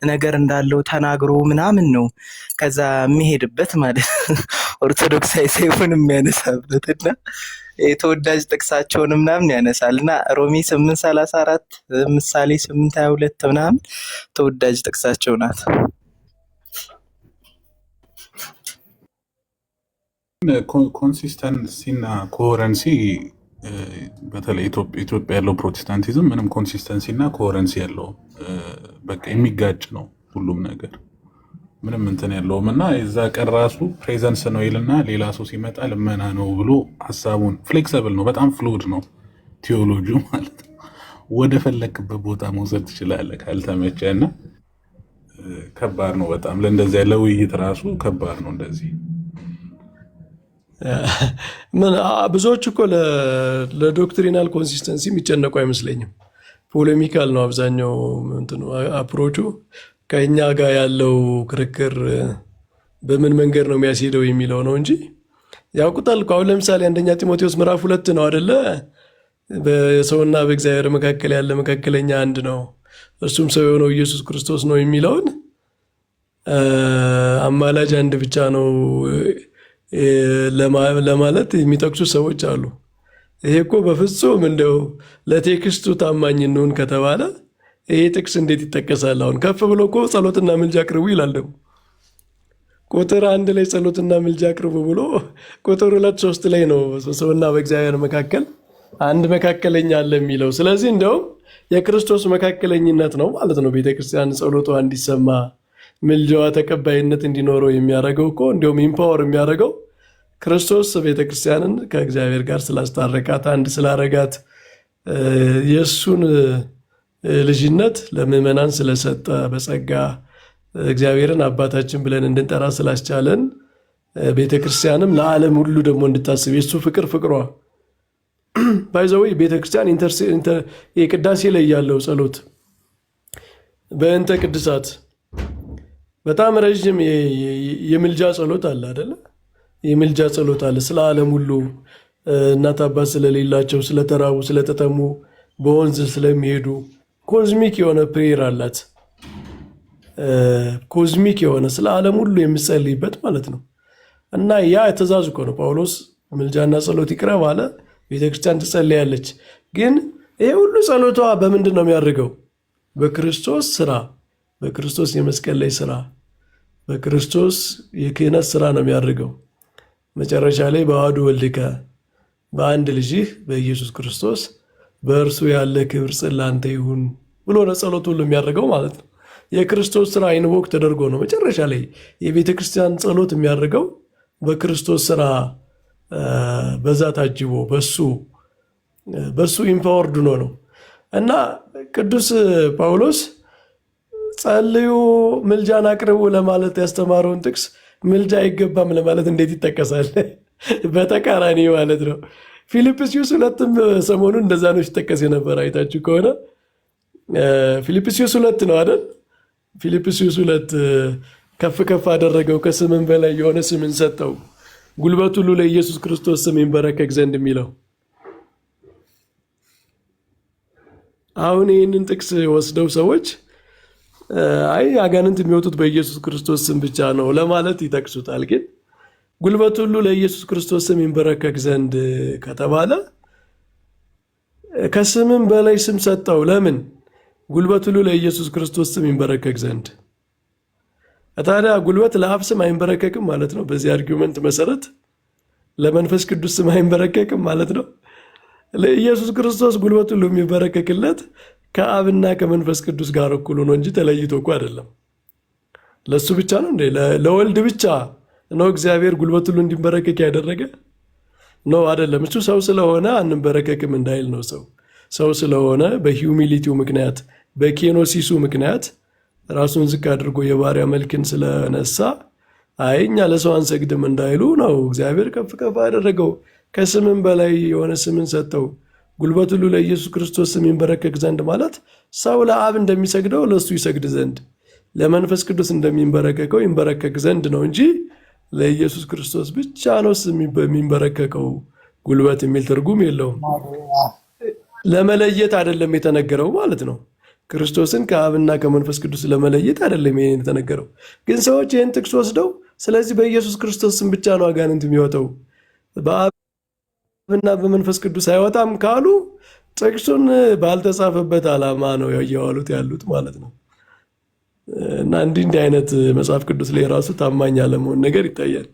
ነገር እንዳለው ተናግሮ ምናምን ነው ከዛ የሚሄድበት ማለት ኦርቶዶክሳዊ ሳይሆን የሚያነሳበት እና የተወዳጅ ጥቅሳቸውን ምናምን ያነሳል። እና ሮሜ 8:34 ምሳሌ 8:22 ምናምን ተወዳጅ ጥቅሳቸው ናት። ኮንሲስተንሲ እና ኮሄረንሲ በተለይ ኢትዮጵያ ያለው ፕሮቴስታንቲዝም ምንም ኮንሲስተንሲ እና ኮሄረንሲ ያለው በቃ የሚጋጭ ነው ሁሉም ነገር ምንም እንትን ያለውም እና የዛ ቀን ራሱ ፕሬዘንስ ነው ይልና ሌላ ሰው ሲመጣ ልመና ነው ብሎ ሀሳቡን ፍሌክሰብል ነው፣ በጣም ፍሉድ ነው ቴዎሎጂ ማለት ነው። ወደ ፈለክበት ቦታ መውሰድ ትችላለህ ካልተመቸ እና ከባድ ነው በጣም ለእንደዚያ ለውይይት ራሱ ከባድ ነው እንደዚህ ብዙዎች እኮ ለዶክትሪናል ኮንሲስተንሲ የሚጨነቁ አይመስለኝም። ፖሌሚካል ነው አብዛኛው አፕሮቹ። ከእኛ ጋር ያለው ክርክር በምን መንገድ ነው የሚያስሄደው የሚለው ነው እንጂ ያውቁታል። አሁን ለምሳሌ 1 ጢሞቴዎስ ምዕራፍ 2 ነው አይደለ? በሰውና በእግዚአብሔር መካከል ያለ መካከለኛ አንድ ነው፣ እርሱም ሰው የሆነው ኢየሱስ ክርስቶስ ነው የሚለውን አማላጅ አንድ ብቻ ነው ለማለት የሚጠቅሱ ሰዎች አሉ። ይሄ እኮ በፍጹም እንደው ለቴክስቱ ታማኝ እንሁን ከተባለ ይሄ ጥቅስ እንዴት ይጠቀሳል? አሁን ከፍ ብሎ እኮ ጸሎትና ምልጃ አቅርቡ ይላል። ደግሞ ቁጥር 1 ላይ ጸሎትና ምልጃ አቅርቡ ብሎ ቁጥር 2፣ 3 ላይ ነው ሰውና በእግዚአብሔር መካከል አንድ መካከለኛ አለ የሚለው። ስለዚህ እንደውም የክርስቶስ መካከለኝነት ነው ማለት ነው ቤተክርስቲያን ጸሎቷ እንዲሰማ ምልጃዋ ተቀባይነት እንዲኖረው የሚያደርገው እኮ እንዲሁም ኢምፓወር የሚያደርገው ክርስቶስ ቤተክርስቲያንን ከእግዚአብሔር ጋር ስላስታረቃት አንድ ስላረጋት የእሱን ልጅነት ለምዕመናን ስለሰጠ በጸጋ እግዚአብሔርን አባታችን ብለን እንድንጠራ ስላስቻለን ቤተክርስቲያንም ለዓለም ሁሉ ደግሞ እንድታስብ የእሱ ፍቅሯ ባይዘወይ ቤተክርስቲያን የቅዳሴ ላይ ያለው ጸሎት በእንተ ቅድሳት በጣም ረዥም የምልጃ ጸሎት አለ አይደለ? የምልጃ ጸሎት አለ ስለ ዓለም ሁሉ እናት አባት ስለሌላቸው፣ ስለተራቡ፣ ስለተጠሙ፣ በወንዝ ስለሚሄዱ ኮዝሚክ የሆነ ፕሬየር አላት። ኮዝሚክ የሆነ ስለ ዓለም ሁሉ የምጸልይበት ማለት ነው። እና ያ ትእዛዝ እኮ ነው። ጳውሎስ ምልጃና ጸሎት ይቅረብ አለ፣ ቤተክርስቲያን ትጸልያለች። ግን ይሄ ሁሉ ጸሎቷ በምንድን ነው የሚያደርገው? በክርስቶስ ስራ፣ በክርስቶስ የመስቀል ላይ ስራ፣ በክርስቶስ የክህነት ስራ ነው የሚያደርገው። መጨረሻ ላይ በአሐዱ ወልድከ በአንድ ልጅህ በኢየሱስ ክርስቶስ በእርሱ ያለ ክብር ላንተ ይሁን ብሎ ነው ጸሎቱ ሁሉ የሚያደርገው ማለት ነው። የክርስቶስ ስራ ኢንቮክ ተደርጎ ነው መጨረሻ ላይ የቤተ ክርስቲያን ጸሎት የሚያደርገው በክርስቶስ ስራ በዛ ታጅቦ በሱ ኢምፓወርድ ነው እና ቅዱስ ጳውሎስ ጸልዩ ምልጃን አቅርቡ ለማለት ያስተማረውን ጥቅስ ምልጃ አይገባም ለማለት እንዴት ይጠቀሳል? በተቃራኒ ማለት ነው። ፊልጵስዩስ 2ም ሰሞኑን እንደዛ ነው ሲጠቀስ የነበረ አይታችሁ ከሆነ ፊልጵስዩስ 2 ነው አይደል? ፊልጵስዩስ 2 ከፍ ከፍ አደረገው ከስምም በላይ የሆነ ስምን ሰጠው ጉልበት ሁሉ ለኢየሱስ ክርስቶስ ስም ይንበረከክ ዘንድ የሚለው። አሁን ይህንን ጥቅስ ወስደው ሰዎች አይ አጋንንት የሚወጡት በኢየሱስ ክርስቶስ ስም ብቻ ነው ለማለት ይጠቅሱታል። ግን ጉልበት ሁሉ ለኢየሱስ ክርስቶስ ስም ይንበረከክ ዘንድ ከተባለ ከስምም በላይ ስም ሰጠው። ለምን? ጉልበት ሁሉ ለኢየሱስ ክርስቶስ ስም ይንበረከክ ዘንድ። ታዲያ ጉልበት ለአብ ስም አይንበረከክም ማለት ነው። በዚህ አርጊውመንት መሰረት ለመንፈስ ቅዱስ ስም አይንበረከክም ማለት ነው። ለኢየሱስ ክርስቶስ ጉልበት ሁሉ የሚበረከክለት ከአብና ከመንፈስ ቅዱስ ጋር እኩል ነው እንጂ ተለይቶ እኮ አይደለም። ለሱ ብቻ ነው እንዴ? ለወልድ ብቻ ነው እግዚአብሔር ጉልበት ሁሉ እንዲንበረከክ ያደረገ ነው አይደለም። እሱ ሰው ስለሆነ አንንበረከክም እንዳይል ነው። ሰው ስለሆነ በሂዩሚሊቲው ምክንያት በኬኖሲሱ ምክንያት ራሱን ዝቅ አድርጎ የባሪያ መልክን ስለነሳ አይ እኛ ለሰው አንሰግድም እንዳይሉ ነው እግዚአብሔር ከፍ ከፍ አደረገው። ከስምም በላይ የሆነ ስምን ሰጠው። ጉልበት ሁሉ ለኢየሱስ ክርስቶስ ስም ይንበረከክ ዘንድ ማለት ሰው ለአብ እንደሚሰግደው ለእሱ ይሰግድ ዘንድ፣ ለመንፈስ ቅዱስ እንደሚንበረከከው ይንበረከክ ዘንድ ነው እንጂ ለኢየሱስ ክርስቶስ ብቻ ነው ስም የሚንበረከከው ጉልበት የሚል ትርጉም የለውም። ለመለየት አይደለም የተነገረው ማለት ነው። ክርስቶስን ከአብና ከመንፈስ ቅዱስ ለመለየት አይደለም ይሄን የተነገረው። ግን ሰዎች ይህን ጥቅስ ወስደው ስለዚህ በኢየሱስ ክርስቶስ ስም ብቻ ነው አጋንንት የሚወጣው በአብና በመንፈስ ቅዱስ አይወጣም ካሉ ጥቅሱን ባልተጻፈበት ዓላማ ነው እያዋሉት ያሉት ማለት ነው። እና እንዲህ አይነት መጽሐፍ ቅዱስ ላይ ራሱ ታማኝ አለመሆን ነገር ይታያል።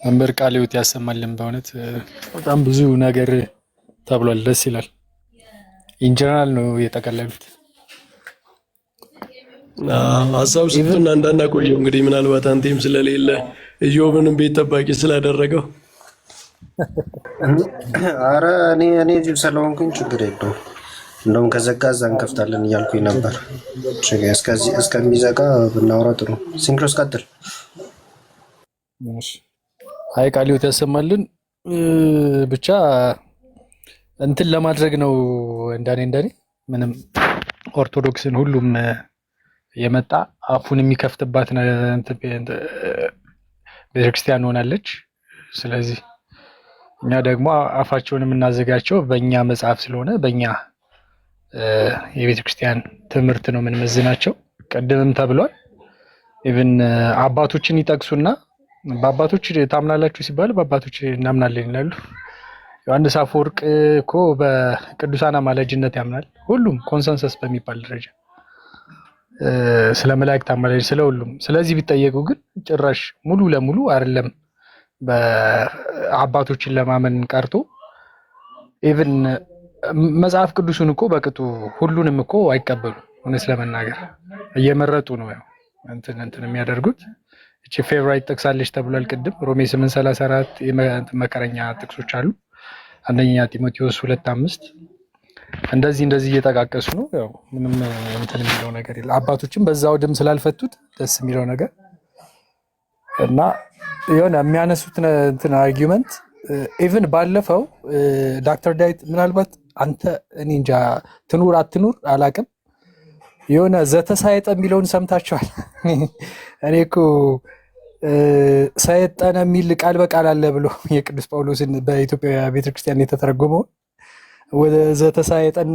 መንበር ቃለ ሕይወት ያሰማልን። በእውነት በጣም ብዙ ነገር ተብሏል። ደስ ይላል። ኢንጀነራል ነው የጠቀለሉት። ሀሳብ ስጡና እንዳናቆየው እንግዲህ ምናልባት አንቴም ስለሌለ ኢዮብንም ቤት ጠባቂ ስላደረገው አረ እኔ እዚሁ ስለሆንኩኝ ችግር የለውም። እንደውም ከዘጋ እዛ እንከፍታለን እያልኩኝ ነበር። እስከሚዘጋ ብናወራ ጥሩ። ሲንክሮስ ቀጥል። አይ ቃለ ሕይወት ያሰማልን። ብቻ እንትን ለማድረግ ነው እንደኔ ምንም ኦርቶዶክስን ሁሉም የመጣ አፉን የሚከፍትባት ቤተክርስቲያን ሆናለች። ስለዚህ እኛ ደግሞ አፋቸውን የምናዘጋቸው በእኛ መጽሐፍ ስለሆነ በእኛ የቤተክርስቲያን ትምህርት ነው የምንመዝናቸው። ቅድምም ተብሏል። ኢቭን አባቶችን ይጠቅሱና በአባቶች ታምናላችሁ ሲባል በአባቶች እናምናለን ይላሉ። ዮሐንስ አፈወርቅ እኮ በቅዱሳን አማላጅነት ያምናል። ሁሉም ኮንሰንሰስ በሚባል ደረጃ ስለ መላእክት አማላጅ ስለ ሁሉም። ስለዚህ ቢጠየቁ ግን ጭራሽ ሙሉ ለሙሉ አይደለም በአባቶችን ለማመን ቀርቶ ኢቭን መጽሐፍ ቅዱስን እኮ በቅጡ ሁሉንም እኮ አይቀበሉ። እውነት ለመናገር እየመረጡ ነው ያው እንትን የሚያደርጉት። እቺ ፌቨራይት ጥቅሳለች ተብሏል ቅድም ሮሜ 8:34 መከረኛ ጥቅሶች አሉ። አንደኛ ጢሞቴዎስ 2:5 እንደዚህ እየጠቃቀሱ ነው። ያው ምንም እንትን የሚለው ነገር የለም። አባቶችም በዛው ድም ስላልፈቱት ደስ የሚለው ነገር እና የሆነ የሚያነሱት እንትን አርጊውመንት ኢቭን ባለፈው ዶክተር ዳዊት ምናልባት አንተ እኔ እንጃ ትኑር አትኑር አላቅም የሆነ ዘተሳየጠ የሚለውን ሰምታችኋል? እኔ እኮ ሰየጠነ የሚል ቃል በቃል አለ ብሎ የቅዱስ ጳውሎስን በኢትዮጵያ ቤተክርስቲያን የተተረጎመውን ወደ ዘተሳየጠን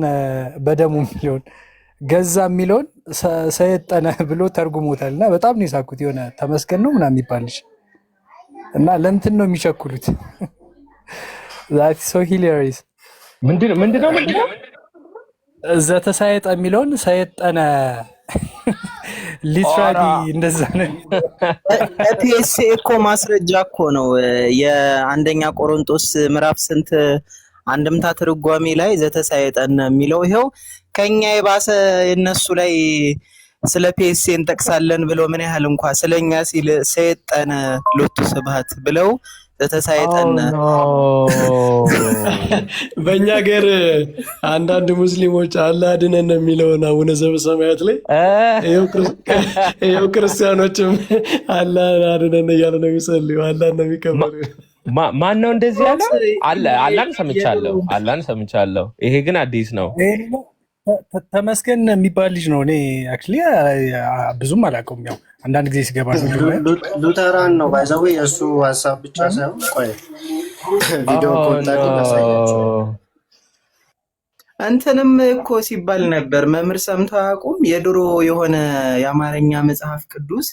በደሙ የሚለውን ገዛ የሚለውን ሰየጠነ ብሎ ተርጉሞታል። እና በጣም ነው የሳኩት። የሆነ ተመስገን ነው ምናምን የሚባልሽ እና ለእንትን ነው የሚቸኩሉት። ሶ ሂላሪስ ምንድነው ዘተሳየጠ የሚለውን ሰየጠነ ሊትራሊ እንደዛ ነው። ለፒኤስኤ እኮ ማስረጃ እኮ ነው። የአንደኛ ቆሮንቶስ ምዕራፍ ስንት አንድምታ ትርጓሜ ላይ ዘተሳየጠን የሚለው ይሄው ከኛ የባሰ እነሱ ላይ ስለ ፒኤስኤ እንጠቅሳለን ብለው ምን ያህል እንኳ ስለኛ ሲል ሰይጠነ ሎቱ ስብሐት ብለው ተተሳይጠነ በእኛ ሀገር አንዳንድ ሙስሊሞች አላህ አድነን የሚለውን አቡነ ዘበሰማያት ላይ ይኸው ክርስቲያኖችም አላህ አድነን እያለ ነው የሚጸልዩ፣ አላህ ነው የሚቀበሉ። ማን ነው እንደዚህ ያለው? አላህን ሰምቻለሁ። ይሄ ግን አዲስ ነው። ተመስገን የሚባል ልጅ ነው። እኔ አክቹዋሊ ብዙም አላውቀውም። ያው አንዳንድ ጊዜ ሲገባ ሉተራን ነው ባይዘዌ የእሱ ሀሳብ ብቻ ሳይሆን ቆይ ቪዲዮ ኮንታክት ያሳያቸው እንትንም እኮ ሲባል ነበር። መምህር ሰምተው አያውቁም? የድሮ የሆነ የአማርኛ መጽሐፍ ቅዱስ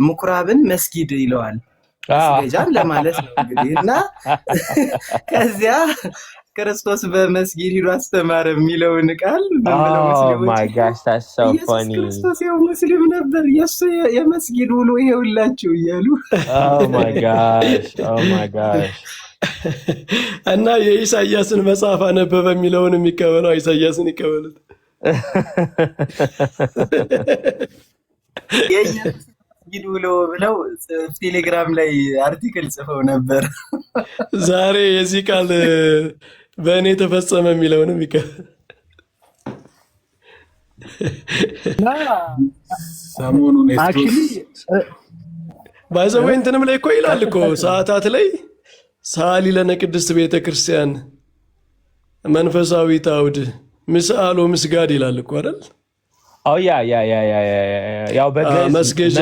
ምኩራብን መስጊድ ይለዋል። መስገጃን ለማለት ነው እንግዲህ እና ከዚያ ክርስቶስ በመስጊድ ሂዶ አስተማረ የሚለውን ቃል ኢየሱስ ክርስቶስ ያው ሙስሊም ነበር፣ የእሱ የመስጊድ ውሎ ይሄውላችሁ እያሉ እና የኢሳያስን መጽሐፍ አነበበ የሚለውን የሚቀበለው ኢሳያስን ይቀበሉት። መስጊድ ውሎ ብለው ቴሌግራም ላይ አርቲክል ጽፈው ነበር። ዛሬ የዚህ ቃል በእኔ ተፈጸመ የሚለውንም ሰሞኑን ባይዘዌ እንትንም ላይ እኮ ይላል እኮ ሰዓታት ላይ ሰዓሊ ለነ ቅድስት ቤተ ክርስቲያን መንፈሳዊት አውድ ምስአሎ ምስጋድ ይላል እኮ አይደል? መስገጃ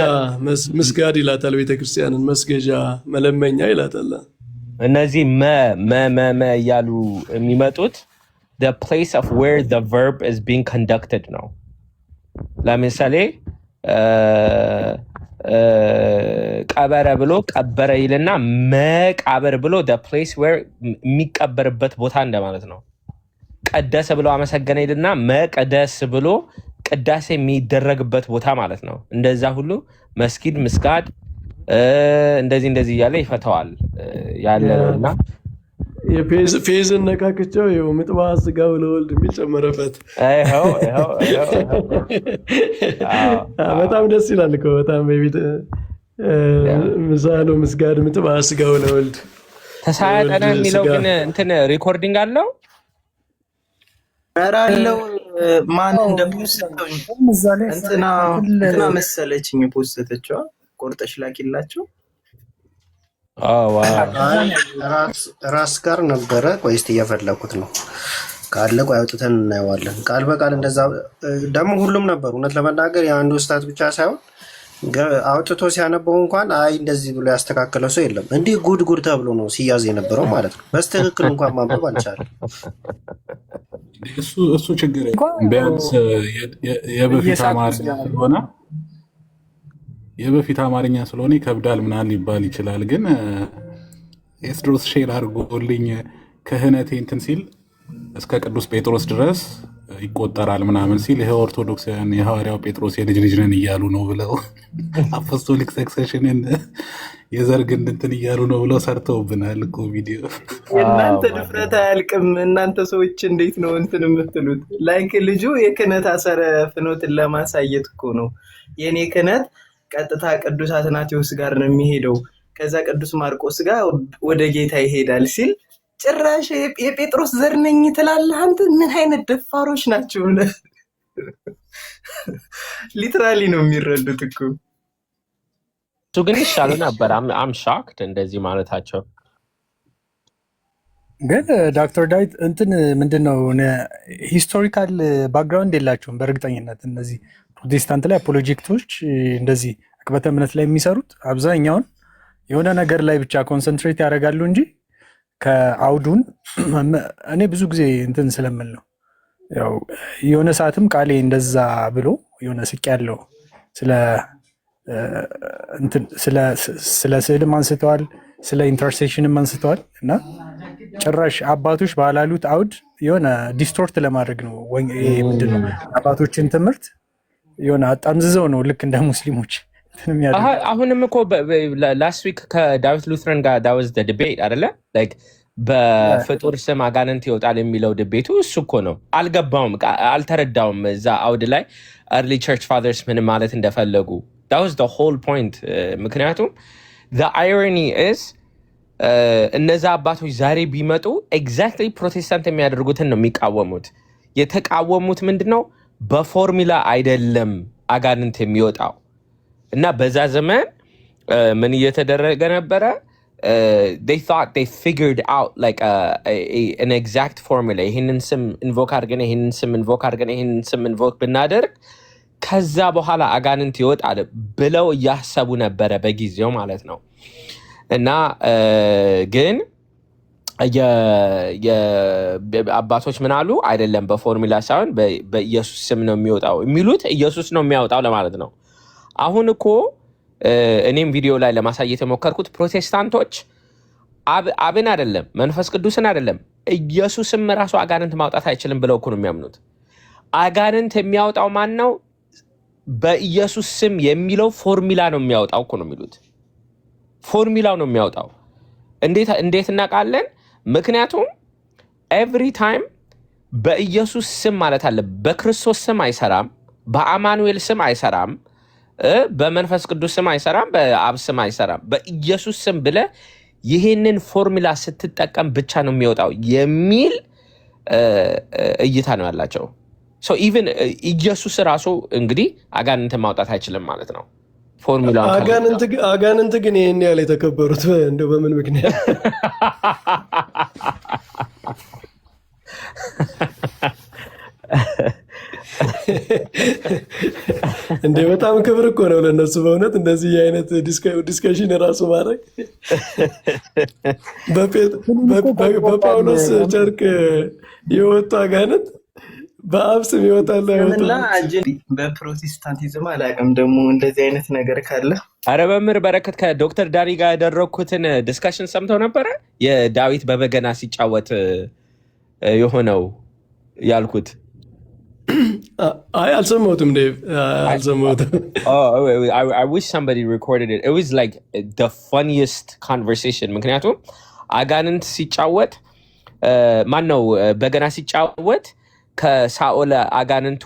ምስጋድ ይላታል ቤተክርስቲያንን፣ መስገጃ መለመኛ ይላታል። እነዚህ መ እያሉ የሚመጡት the place of where the verb is being conducted ነው። ለምሳሌ ቀበረ ብሎ ቀበረ ይልና መቃብር ብሎ the place where የሚቀበርበት ቦታ እንደማለት ነው። ቀደሰ ብሎ አመሰገነ ይልና መቀደስ ብሎ ቅዳሴ የሚደረግበት ቦታ ማለት ነው። እንደዛ ሁሉ መስጊድ፣ ምስጋድ እንደዚህ እያለ ይፈተዋል ያለ ነውና ፌዝን ነካክቸው ይኸው ምጥባ ስጋ ለወልድ የሚል ጨመረበት። በጣም ደስ ይላል እኮ በጣም ቤት ምሳሉ ምስጋድ ምጥባ ስጋ ለወልድ ተሳያጠነ የሚለው ግን እንትን ሪኮርዲንግ አለው አለው ማን እንደፖስተው እንትና መሰለችኝ ፖስተተችዋ ቆርጠሽ ላኪላቸው። ራስ ጋር ነበረ። ቆይ እስቲ እየፈለኩት ነው ካለ ቆይ አውጥተን እናየዋለን። ቃል በቃል እንደዛ ደግሞ ሁሉም ነበሩ። እውነት ለመናገር የአንዱ ስታት ብቻ ሳይሆን አውጥቶ ሲያነበው እንኳን አይ እንደዚህ ብሎ ያስተካከለው ሰው የለም። እንዲህ ጉድ ተብሎ ነው ሲያዝ የነበረው ማለት ነው። በስትክክል እንኳን ማንበብ አልቻለም። እሱ ችግር ቢያንስ የበፊት አማርኛ ስለሆነ ይከብዳል ምናምን ሊባል ይችላል። ግን ኤስድሮስ ሼር አድርጎልኝ ክህነቴ እንትን ሲል እስከ ቅዱስ ጴጥሮስ ድረስ ይቆጠራል ምናምን ሲል ይሄ ኦርቶዶክሳውያን የሐዋርያው ጴጥሮስ የልጅ ነን እያሉ ነው ብለው አፖስቶሊክ ሰክሴሽንን የዘር ግንድ እንትን እያሉ ነው ብለው ሰርተውብናል እኮ ቪዲዮ። የእናንተ ድፍረት አያልቅም። እናንተ ሰዎች እንዴት ነው እንትን የምትሉት? ላይክ ልጁ የክህነት አሰረ ፍኖትን ለማሳየት እኮ ነው። የኔ ክህነት ቀጥታ ቅዱስ አትናቴዎስ ጋር ነው የሚሄደው፣ ከዛ ቅዱስ ማርቆስ ጋር ወደ ጌታ ይሄዳል ሲል ጭራሽ የጴጥሮስ ዘር ነኝ ትላለህ አንተ። ምን አይነት ደፋሮች ናቸው? ሊትራሊ ነው የሚረዱት እኮ። እሱ ግን ይሻሉ ነበር። አም ሾክድ እንደዚህ ማለታቸው። ግን ዶክተር ዳዊት እንትን ምንድን ነው ሂስቶሪካል ባክግራውንድ የላቸውም በእርግጠኝነት እነዚህ ፕሮቴስታንት ላይ አፖሎጂክቶች እንደዚህ አቅበተ እምነት ላይ የሚሰሩት አብዛኛውን የሆነ ነገር ላይ ብቻ ኮንሰንትሬት ያደርጋሉ እንጂ ከአውዱን እኔ ብዙ ጊዜ እንትን ስለምል ነው። ያው የሆነ ሰዓትም ቃሌ እንደዛ ብሎ የሆነ ስቅ ያለው ስለ ስዕልም አንስተዋል፣ ስለ ኢንተርሴክሽንም አንስተዋል እና ጭራሽ አባቶች ባላሉት አውድ የሆነ ዲስቶርት ለማድረግ ነው። ምንድን ነው አባቶችን ትምህርት የሆነ አጣምዝዘው ነው ልክ እንደ ሙስሊሞች። አሁንም እኮ ላስት ዊክ ከዳዊት ሉትረን ጋር ዳወዝ ዲቤት አይደለ? በፍጡር ስም አጋንንት ይወጣል የሚለው ድቤቱ እሱ እኮ ነው። አልገባውም፣ አልተረዳውም። እዛ አውድ ላይ early church fathers ምን ማለት እንደፈለጉ that was the whole point። ምክንያቱም the irony is እነዛ አባቶች ዛሬ ቢመጡ ኤግዛክትሊ ፕሮቴስታንት የሚያደርጉትን ነው የሚቃወሙት። የተቃወሙት ምንድነው? በፎርሙላ አይደለም አጋንንት የሚወጣው። እና በዛ ዘመን ምን እየተደረገ ነበረ? They thought they figured out like an exact formula. ይህንን ስም ኢንቮክ አድርገን ይህንን ስም ኢንቮክ አድርገን ይህንን ስም ኢንቮክ ብናደርግ ከዛ በኋላ አጋንንት ይወጣል ብለው እያሰቡ ነበረ በጊዜው ማለት ነው። እና ግን አባቶች ምን አሉ? አይደለም በፎርሙላ ሳይሆን በኢየሱስ ስም ነው የሚወጣው የሚሉት። ኢየሱስ ነው የሚያወጣው ለማለት ነው። አሁን እኮ እኔም ቪዲዮ ላይ ለማሳየት የሞከርኩት ፕሮቴስታንቶች አብን አይደለም መንፈስ ቅዱስን አይደለም ኢየሱስም ራሱ አጋንንት ማውጣት አይችልም ብለው እኮ ነው የሚያምኑት። አጋንንት የሚያወጣው ማን ነው? በኢየሱስ ስም የሚለው ፎርሙላ ነው የሚያወጣው እኮ ነው የሚሉት። ፎርሙላው ነው የሚያወጣው። እንዴት እናውቃለን? ምክንያቱም ኤቭሪ ታይም በኢየሱስ ስም ማለት አለ። በክርስቶስ ስም አይሰራም፣ በአማኑኤል ስም አይሰራም፣ በመንፈስ ቅዱስ ስም አይሰራም፣ በአብ ስም አይሰራም። በኢየሱስ ስም ብለህ ይህንን ፎርሙላ ስትጠቀም ብቻ ነው የሚወጣው የሚል እይታ ነው ያላቸው። ኢቨን ኢየሱስ ራሱ እንግዲህ አጋንንትን ማውጣት አይችልም ማለት ነው። ፎርሙላ አጋንንት ግን ይህን ያህል የተከበሩት እንደው በምን ምክንያት? እንደ በጣም ክብር እኮ ነው ለነሱ በእውነት እንደዚህ አይነት ዲስከሽን ራሱ ማድረግ። በጳውሎስ ጨርቅ የወጡ አጋንንት በአብ ስም ይወጣል። በፕሮቴስታንቲዝም አላውቅም ደግሞ እንደዚህ አይነት ነገር ካለ። አረ መምህር በረከት ከዶክተር ዳኒ ጋር ያደረግኩትን ዲስካሽን ሰምተው ነበረ? የዳዊት በበገና ሲጫወት የሆነው ያልኩት። አይ አልሰማሁትም ዴቭ፣ አልሰማሁትም። I wish somebody recorded it. It was like the funniest conversation. ምክንያቱም አጋንንት ሲጫወት ማነው በገና ሲጫወት ከሳኦል አጋንንቱ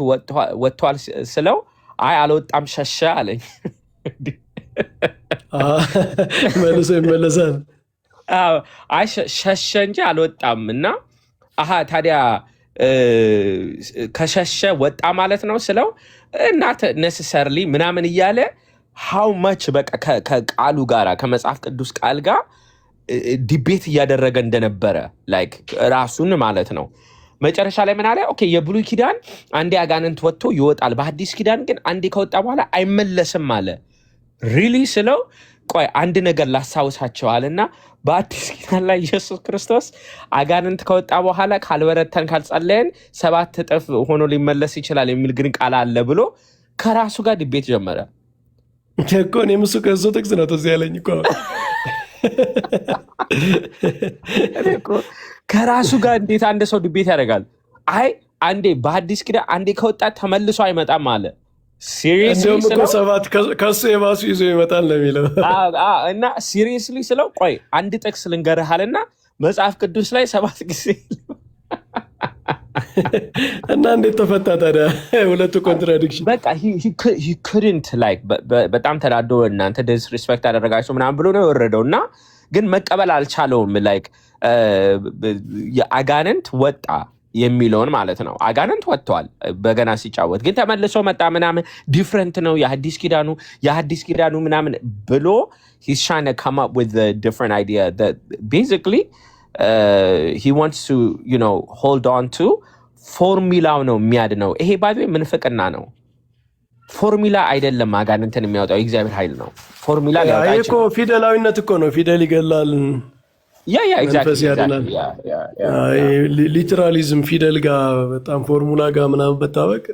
ወጥቷል ስለው አይ አልወጣም ሸሸ አለኝ። መልሶ ይመለሳል። አይ ሸሸ እንጂ አልወጣም። እና ታዲያ ከሸሸ ወጣ ማለት ነው ስለው እናት ነሰሰርሊ ምናምን እያለ how much በቃ ከቃሉ ጋራ ከመጽሐፍ ቅዱስ ቃል ጋር ዲቤት እያደረገ እንደነበረ ላይክ ራሱን ማለት ነው። መጨረሻ ላይ ምን አለ? ኦኬ የብሉይ ኪዳን አንዴ አጋንንት ወጥቶ ይወጣል፣ በአዲስ ኪዳን ግን አንዴ ከወጣ በኋላ አይመለስም አለ። ሪሊ ስለው ቆይ አንድ ነገር ላስታውሳቸዋልና በአዲስ ኪዳን ላይ ኢየሱስ ክርስቶስ አጋንንት ከወጣ በኋላ ካልበረተን ካልጸለየን 7 እጥፍ ሆኖ ሊመለስ ይችላል የሚል ግን ቃል አለ ብሎ ከራሱ ጋር ዲቤት ጀመረ እኮ። እኔም እሱ ከእሱ ጥቅስ ነው ተዚ ያለኝ እኮ ከራሱ ጋር እንዴት አንድ ሰው ዲቤት ያደርጋል? አይ አንዴ በአዲስ ኪዳን አንዴ ከወጣ ተመልሶ አይመጣም አለ። ሲሪየስሊ ከሱ የባሱ ይዞ ይመጣል ነው የሚለው። እና ሲሪየስሊ ስለው ቆይ አንድ ጥቅስ ልንገርሃልና መጽሐፍ ቅዱስ ላይ 7 ጊዜ እና እንዴት ተፈታ ታዲያ? ሁለቱ ኮንትራዲክሽን በቃ he couldn't like በጣም ተናዶ እናንተ ዲስሪስፔክት አደረጋችሁ ምናምን ብሎ ነው የወረደው። እና ግን መቀበል አልቻለውም። ላይክ የአጋንንት ወጣ የሚለውን ማለት ነው። አጋንንት ወጥተዋል በገና ሲጫወት፣ ግን ተመልሶ መጣ ምናምን ዲፍረንት ነው የሐዲስ ኪዳኑ ምናምን ብሎ he's trying to come up with a different idea that basically he wants to hold on to ፎርሙላው ነው የሚያድነው። ይሄ ባይዘ ምንፍቅና ነው። ፎርሙላ አይደለም አጋንንትን የሚያወጣው የእግዚአብሔር ኃይል ነው። ፎርሙላ ሊያወጣ እኮ ፊደላዊነት እኮ ነው። ፊደል ይገላል፣ መንፈስ ያድናል። ሊትራሊዝም ፊደል ጋር በጣም ፎርሙላ ጋር ምናምን በታወቅ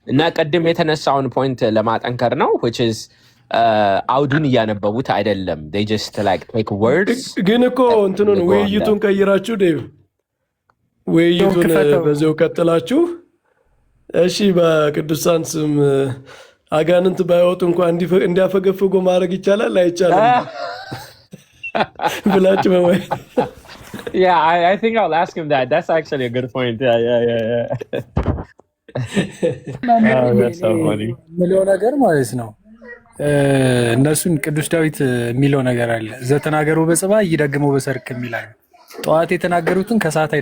እና ቅድም የተነሳውን ፖይንት ለማጠንከር ነው which is አውዱን እያነበቡት አይደለም። they just like take words። ግን እኮ እንትኑን ውይይቱን ቀይራችሁ ዴቭ፣ ውይይቱን በዚያው ቀጥላችሁ እሺ በቅዱሳን ስም አጋንንት ባይወጡ እንኳን እንዲያፈገፍጉ ማድረግ ይቻላል አይቻልም? ብላችሁ በማይ Yeah, I think I'll ask him that. That's actually a good point. Yeah. Oh, that's so funny. ምለው ነገር ማለት ነው እነሱን ቅዱስ ዳዊት የሚለው ነገር አለ። ዘተናገሩ በጽባሕ ይደግመው በሰርክ የሚላል ጠዋት የተናገሩትን ከሰዓት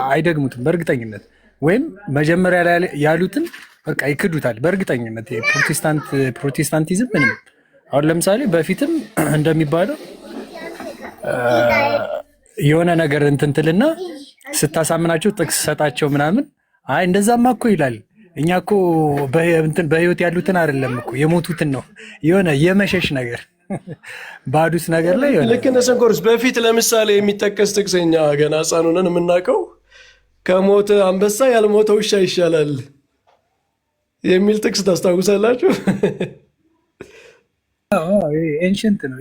አይደግሙትም በእርግጠኝነት ወይም መጀመሪያ ላይ ያሉትን በቃ ይክዱታል በእርግጠኝነት። ፕሮቴስታንቲዝም ምንም አሁን ለምሳሌ በፊትም እንደሚባለው የሆነ ነገር እንትን ትልና ስታሳምናቸው ጥቅስ ሰጣቸው ምናምን አይ እንደዛማ እኮ ይላል። እኛ እኮ በህይወት ያሉትን አይደለም እኮ የሞቱትን ነው። የሆነ የመሸሽ ነገር ባዱስ ነገር ላይ ልክ እንደ ሰንኮርስ በፊት ለምሳሌ የሚጠቀስ ጥቅስ እኛ ገና ሕፃን ሆነን የምናውቀው ከሞተ አንበሳ ያልሞተ ውሻ ይሻላል የሚል ጥቅስ ታስታውሳላችሁ? ኤንሽንት ነው።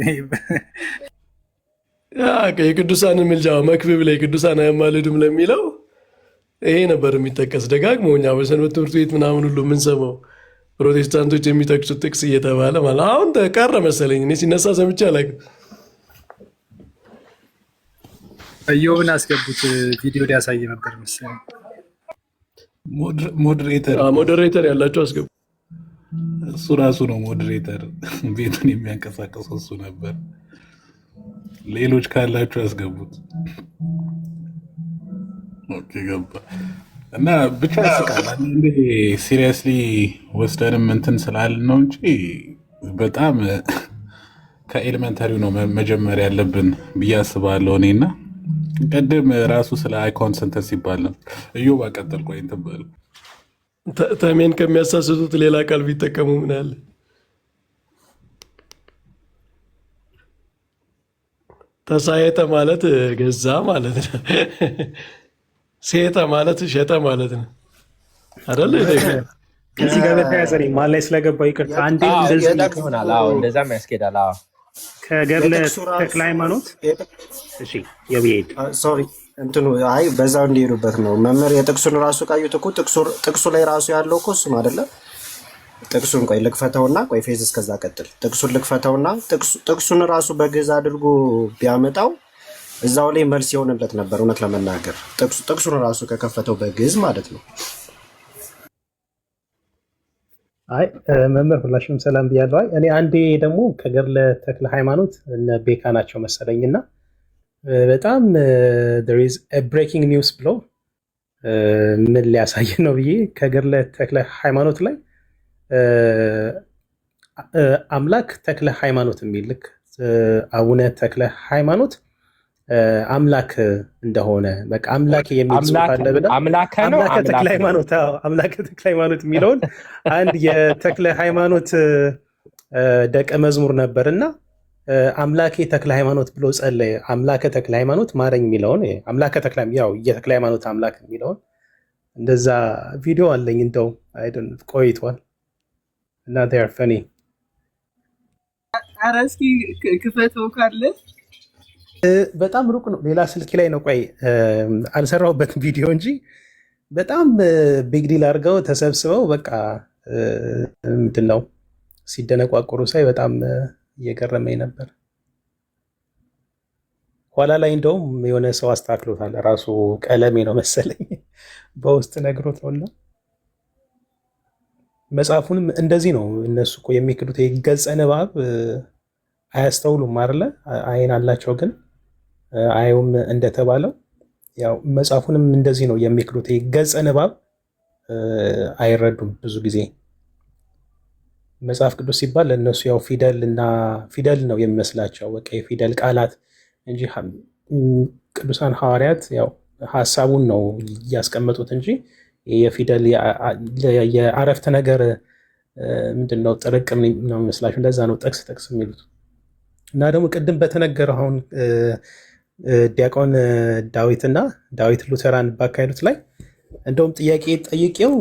የቅዱሳን ምልጃ መክብብ ላይ ቅዱሳን አያማልዱም ለሚለው ይሄ ነበር የሚጠቀስ ደጋግሞ እኛ በሰንበት ትምህርት ቤት ምናምን ሁሉ የምንሰማው ፕሮቴስታንቶች የሚጠቅሱት ጥቅስ እየተባለ ማለት አሁን ተቀረ መሰለኝ። እኔ ሲነሳ ሰምቼ አላውቅም። ኢዮብን አስገቡት ቪዲዮ ሊያሳይ ነበር መሰለኝ። ሞዴሬተር ያላቸው አስገቡ። እሱ ራሱ ነው ሞዴሬተር፣ ቤቱን የሚያንቀሳቀሰው እሱ ነበር። ሌሎች ካላችሁ ያስገቡት። ኦኬ ገባ እና ብቻ ያስቃል። አንዴ ሲሪየስሊ ወስደንም እንትን ስላልን ነው እንጂ በጣም ከኤሌመንታሪው ነው መጀመሪያ ያለብን ብዬ አስባለሁ። እኔና ቅድም ራሱ ስለ አይኮን ሰንተንስ ይባል ነበር። እዮብ አቀጠል ቆይ እንትን በል ተሜን ከሚያሳስቱት ሌላ ቃል ቢጠቀሙ ምን አለ? ተሳየተ ማለት ገዛ ማለት ነው። ሴተ ማለት ሸጠ ማለት ነው አይደል? ከዚህ ጋር በተያያዘ ማን ላይ ስለገባው ይቅርታ፣ አንዴ እንደዚህ ይሆናል። አዎ እንደዛም ያስኬዳል። አዎ ከገድለ ተክለ ሃይማኖት እሺ፣ የብሄድ ሶሪ እንትኑ አይ በዛው እንዲሄዱበት ነው መምህር። የጥቅሱን ራሱ ቃዩት እኮ ጥቅሱ ላይ ራሱ ያለው እኮ እሱ ነው አይደለ? ጥቅሱን ቆይ ልክፈተውና ቆይ ፌዝ እስከዛ ቀጥል። ጥቅሱን ልክፈተውና ጥቅሱን ራሱ በግዕዝ አድርጎ ቢያመጣው እዛው ላይ መልስ የሆነለት ነበር። እውነት ለመናገር ጥቅሱን ራሱ ከከፈተው በግዕዝ ማለት ነው። አይ መምህር ሁላችሁም ሰላም ብያለሁ። አይ እኔ አንዴ ደግሞ ከገድለ ተክለ ሃይማኖት እነ ቤካ ናቸው መሰለኝና በጣም there is a breaking news ብለው ምን ሊያሳይ ነው ብዬ ከገድለ ተክለ ሃይማኖት ላይ አምላክ ተክለ ሃይማኖት የሚል ልክ አቡነ ተክለ ሃይማኖት አምላክ እንደሆነ በቃ አምላክ የሚል ጽሑፍ አለ ብለው አምላክ ተክለ ሃይማኖት አምላክ ተክለ ሃይማኖት የሚለውን አንድ የተክለ ሃይማኖት ደቀ መዝሙር ነበርና አምላኬ ተክለ ሃይማኖት ብሎ ጸለየ። አምላከ ተክለ ሃይማኖት ማረኝ የሚለውን አምላከ ተክለ ያው የተክለ ሃይማኖት አምላክ የሚለውን እንደዛ ቪዲዮ አለኝ። እንደው አይደን ቆይቷል እና they are funny። ኧረ እስኪ ክፈተው ካለ በጣም ሩቅ ነው፣ ሌላ ስልክ ላይ ነው። ቆይ አልሰራሁበትም ቪዲዮ እንጂ በጣም ቢግ ዲል አድርገው ተሰብስበው በቃ ምንድን ነው ሲደነቋቁሩ ሳይ በጣም እየገረመኝ ነበር። ኋላ ላይ እንደውም የሆነ ሰው አስተካክሎታል። ራሱ ቀለሜ ነው መሰለኝ በውስጥ ነግሮት ነውና መጽሐፉንም እንደዚህ ነው እነሱ እኮ የሚክዱት። የገጸ ንባብ አያስተውሉም አይደለ? አይን አላቸው ግን አዩም እንደተባለው ያው መጽሐፉንም እንደዚህ ነው የሚክዱት። የገጸ ንባብ አይረዱም ብዙ ጊዜ። መጽሐፍ ቅዱስ ሲባል ለእነሱ ያው ፊደል ነው የሚመስላቸው፣ በቃ የፊደል ቃላት እንጂ ቅዱሳን ሐዋርያት ያው ሀሳቡን ነው እያስቀመጡት እንጂ የፊደል የአረፍተ ነገር ምንድነው ጥርቅም ነው የሚመስላቸው። እንደዛ ነው ጥቅስ የሚሉት። እና ደግሞ ቅድም በተነገረው አሁን ዲያቆን ዳዊትና ዳዊት ሉተራን ባካሄዱት ላይ እንደውም ጥያቄ ጠይቄው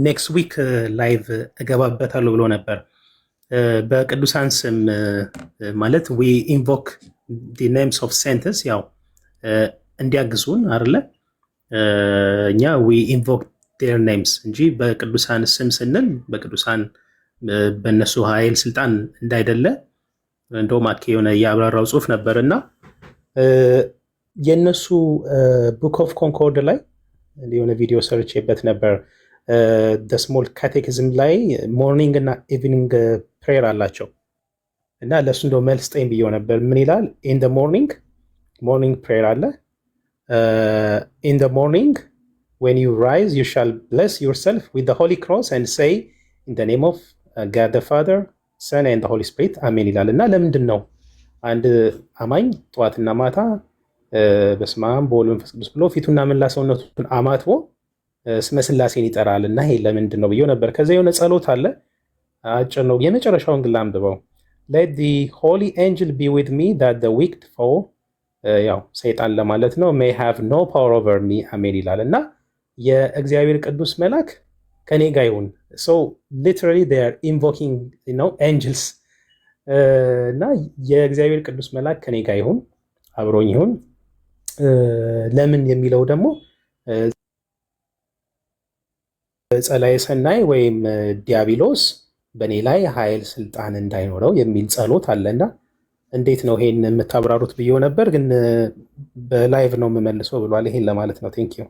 ኔክስት ዊክ ላይቭ እገባበታለሁ ብሎ ነበር። በቅዱሳን ስም ማለት ዊ ኢንቮክ ዲ ኔምስ ኦፍ ሴንተንስ ያው እንዲያግዙን አይደለ? እኛ ዊ ኢንቮክ ዴር ኔምስ እንጂ በቅዱሳን ስም ስንል በቅዱሳን በእነሱ ኃይል ስልጣን እንዳይደለ እንደውም አኬ የሆነ ያብራራው ጽሁፍ ነበር እና የእነሱ ቡክ ኦፍ ኮንኮርድ ላይ የሆነ ቪዲዮ ሰርቼበት ነበር። ስሞል ካቴኪዝም ላይ ሞርኒንግ እና ኢቭኒንግ ፕሬየር አላቸው እና ለእሱ እንደው መልስ ጠኝ ብየው ነበር። ምን ይላል? ኢን ሞርኒንግ ፕሬየር አለ። ኢን ሞርኒንግ when you rise you shall bless yourself with the holy cross and say in the name of God the Father, Son and the Holy Spirit አሜን ይላል። እና ለምንድን ነው አንድ አማኝ ጠዋትና ማታ በስመ አብ በወልድ በመንፈስ ቅዱስ ብሎ ፊቱና መላ ሰውነቱን አማትቦ ስመ ሥላሴን ይጠራል? እና ይሄ ለምንድን ነው ብየው ነበር። ከዚያ የሆነ ጸሎት አለ፣ አጭር ነው። የመጨረሻውን ግን ላንብበው። let the holy angel be with me that the wicked foe ያው ሰይጣን ለማለት ነው may have no power over me አሜን ይላል። እና የእግዚአብሔር ቅዱስ መልአክ ከኔ ጋር ይሁን። so literally they are invoking angels እና የእግዚአብሔር ቅዱስ መልአክ ከኔ ጋር ይሁን አብሮኝ ይሁን። ለምን የሚለው ደግሞ ጸላዔ ሰናይ ወይም ዲያብሎስ በእኔ ላይ ኃይል ስልጣን እንዳይኖረው የሚል ጸሎት አለና እንዴት ነው ይሄን የምታብራሩት ብዬው ነበር፣ ግን በላይቭ ነው የምመልሰው ብሏል። ይሄን ለማለት ነው። ቴንክ ዩ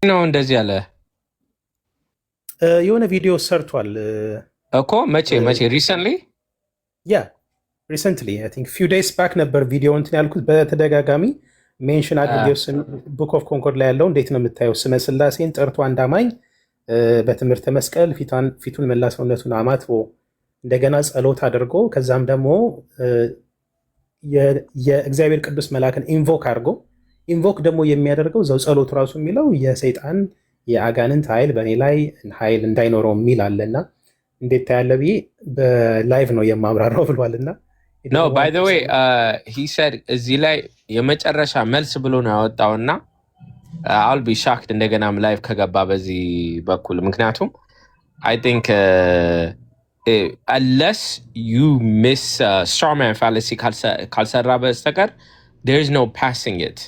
ነው እንደዚህ ያለ የሆነ ቪዲዮ ሰርቷል እኮ መቼ ሪሰንትሊ አይ ቲንክ ፊው ዴይስ ባክ ነበር ቪዲዮ እንትን ያልኩት። በተደጋጋሚ ሜንሽን አድርጌው ቡክ ኦፍ ኮንኮርድ ላይ ያለው እንዴት ነው የምታየው? ስመ ሥላሴን ጠርቶ አንድ አማኝ በትምህርተ መስቀል ፊቱን መላ ሰውነቱን አማትቦ እንደገና ጸሎት አድርጎ ከዛም ደግሞ የእግዚአብሔር ቅዱስ መልአክን ኢንቮክ አድርጎ ኢንቮክ ደግሞ የሚያደርገው ዘው ጸሎቱ ራሱ የሚለው የሰይጣን የአጋንንት ኃይል በእኔ ላይ ኃይል እንዳይኖረው የሚል አለና እንዴት ታያለ ብዬ በላይቭ ነው የማብራራው ብሏልና ነው ባይ ዘ ዌይ ሂ ሰድ እዚህ ላይ የመጨረሻ መልስ ብሎ ነው ያወጣውና አል ቢ ሻክድ እንደገናም ላይቭ ከገባ በዚህ በኩል ምክንያቱም አይ ቲንክ unless you miss strawman fallacy ካልሰራ በስተቀር there is no passing it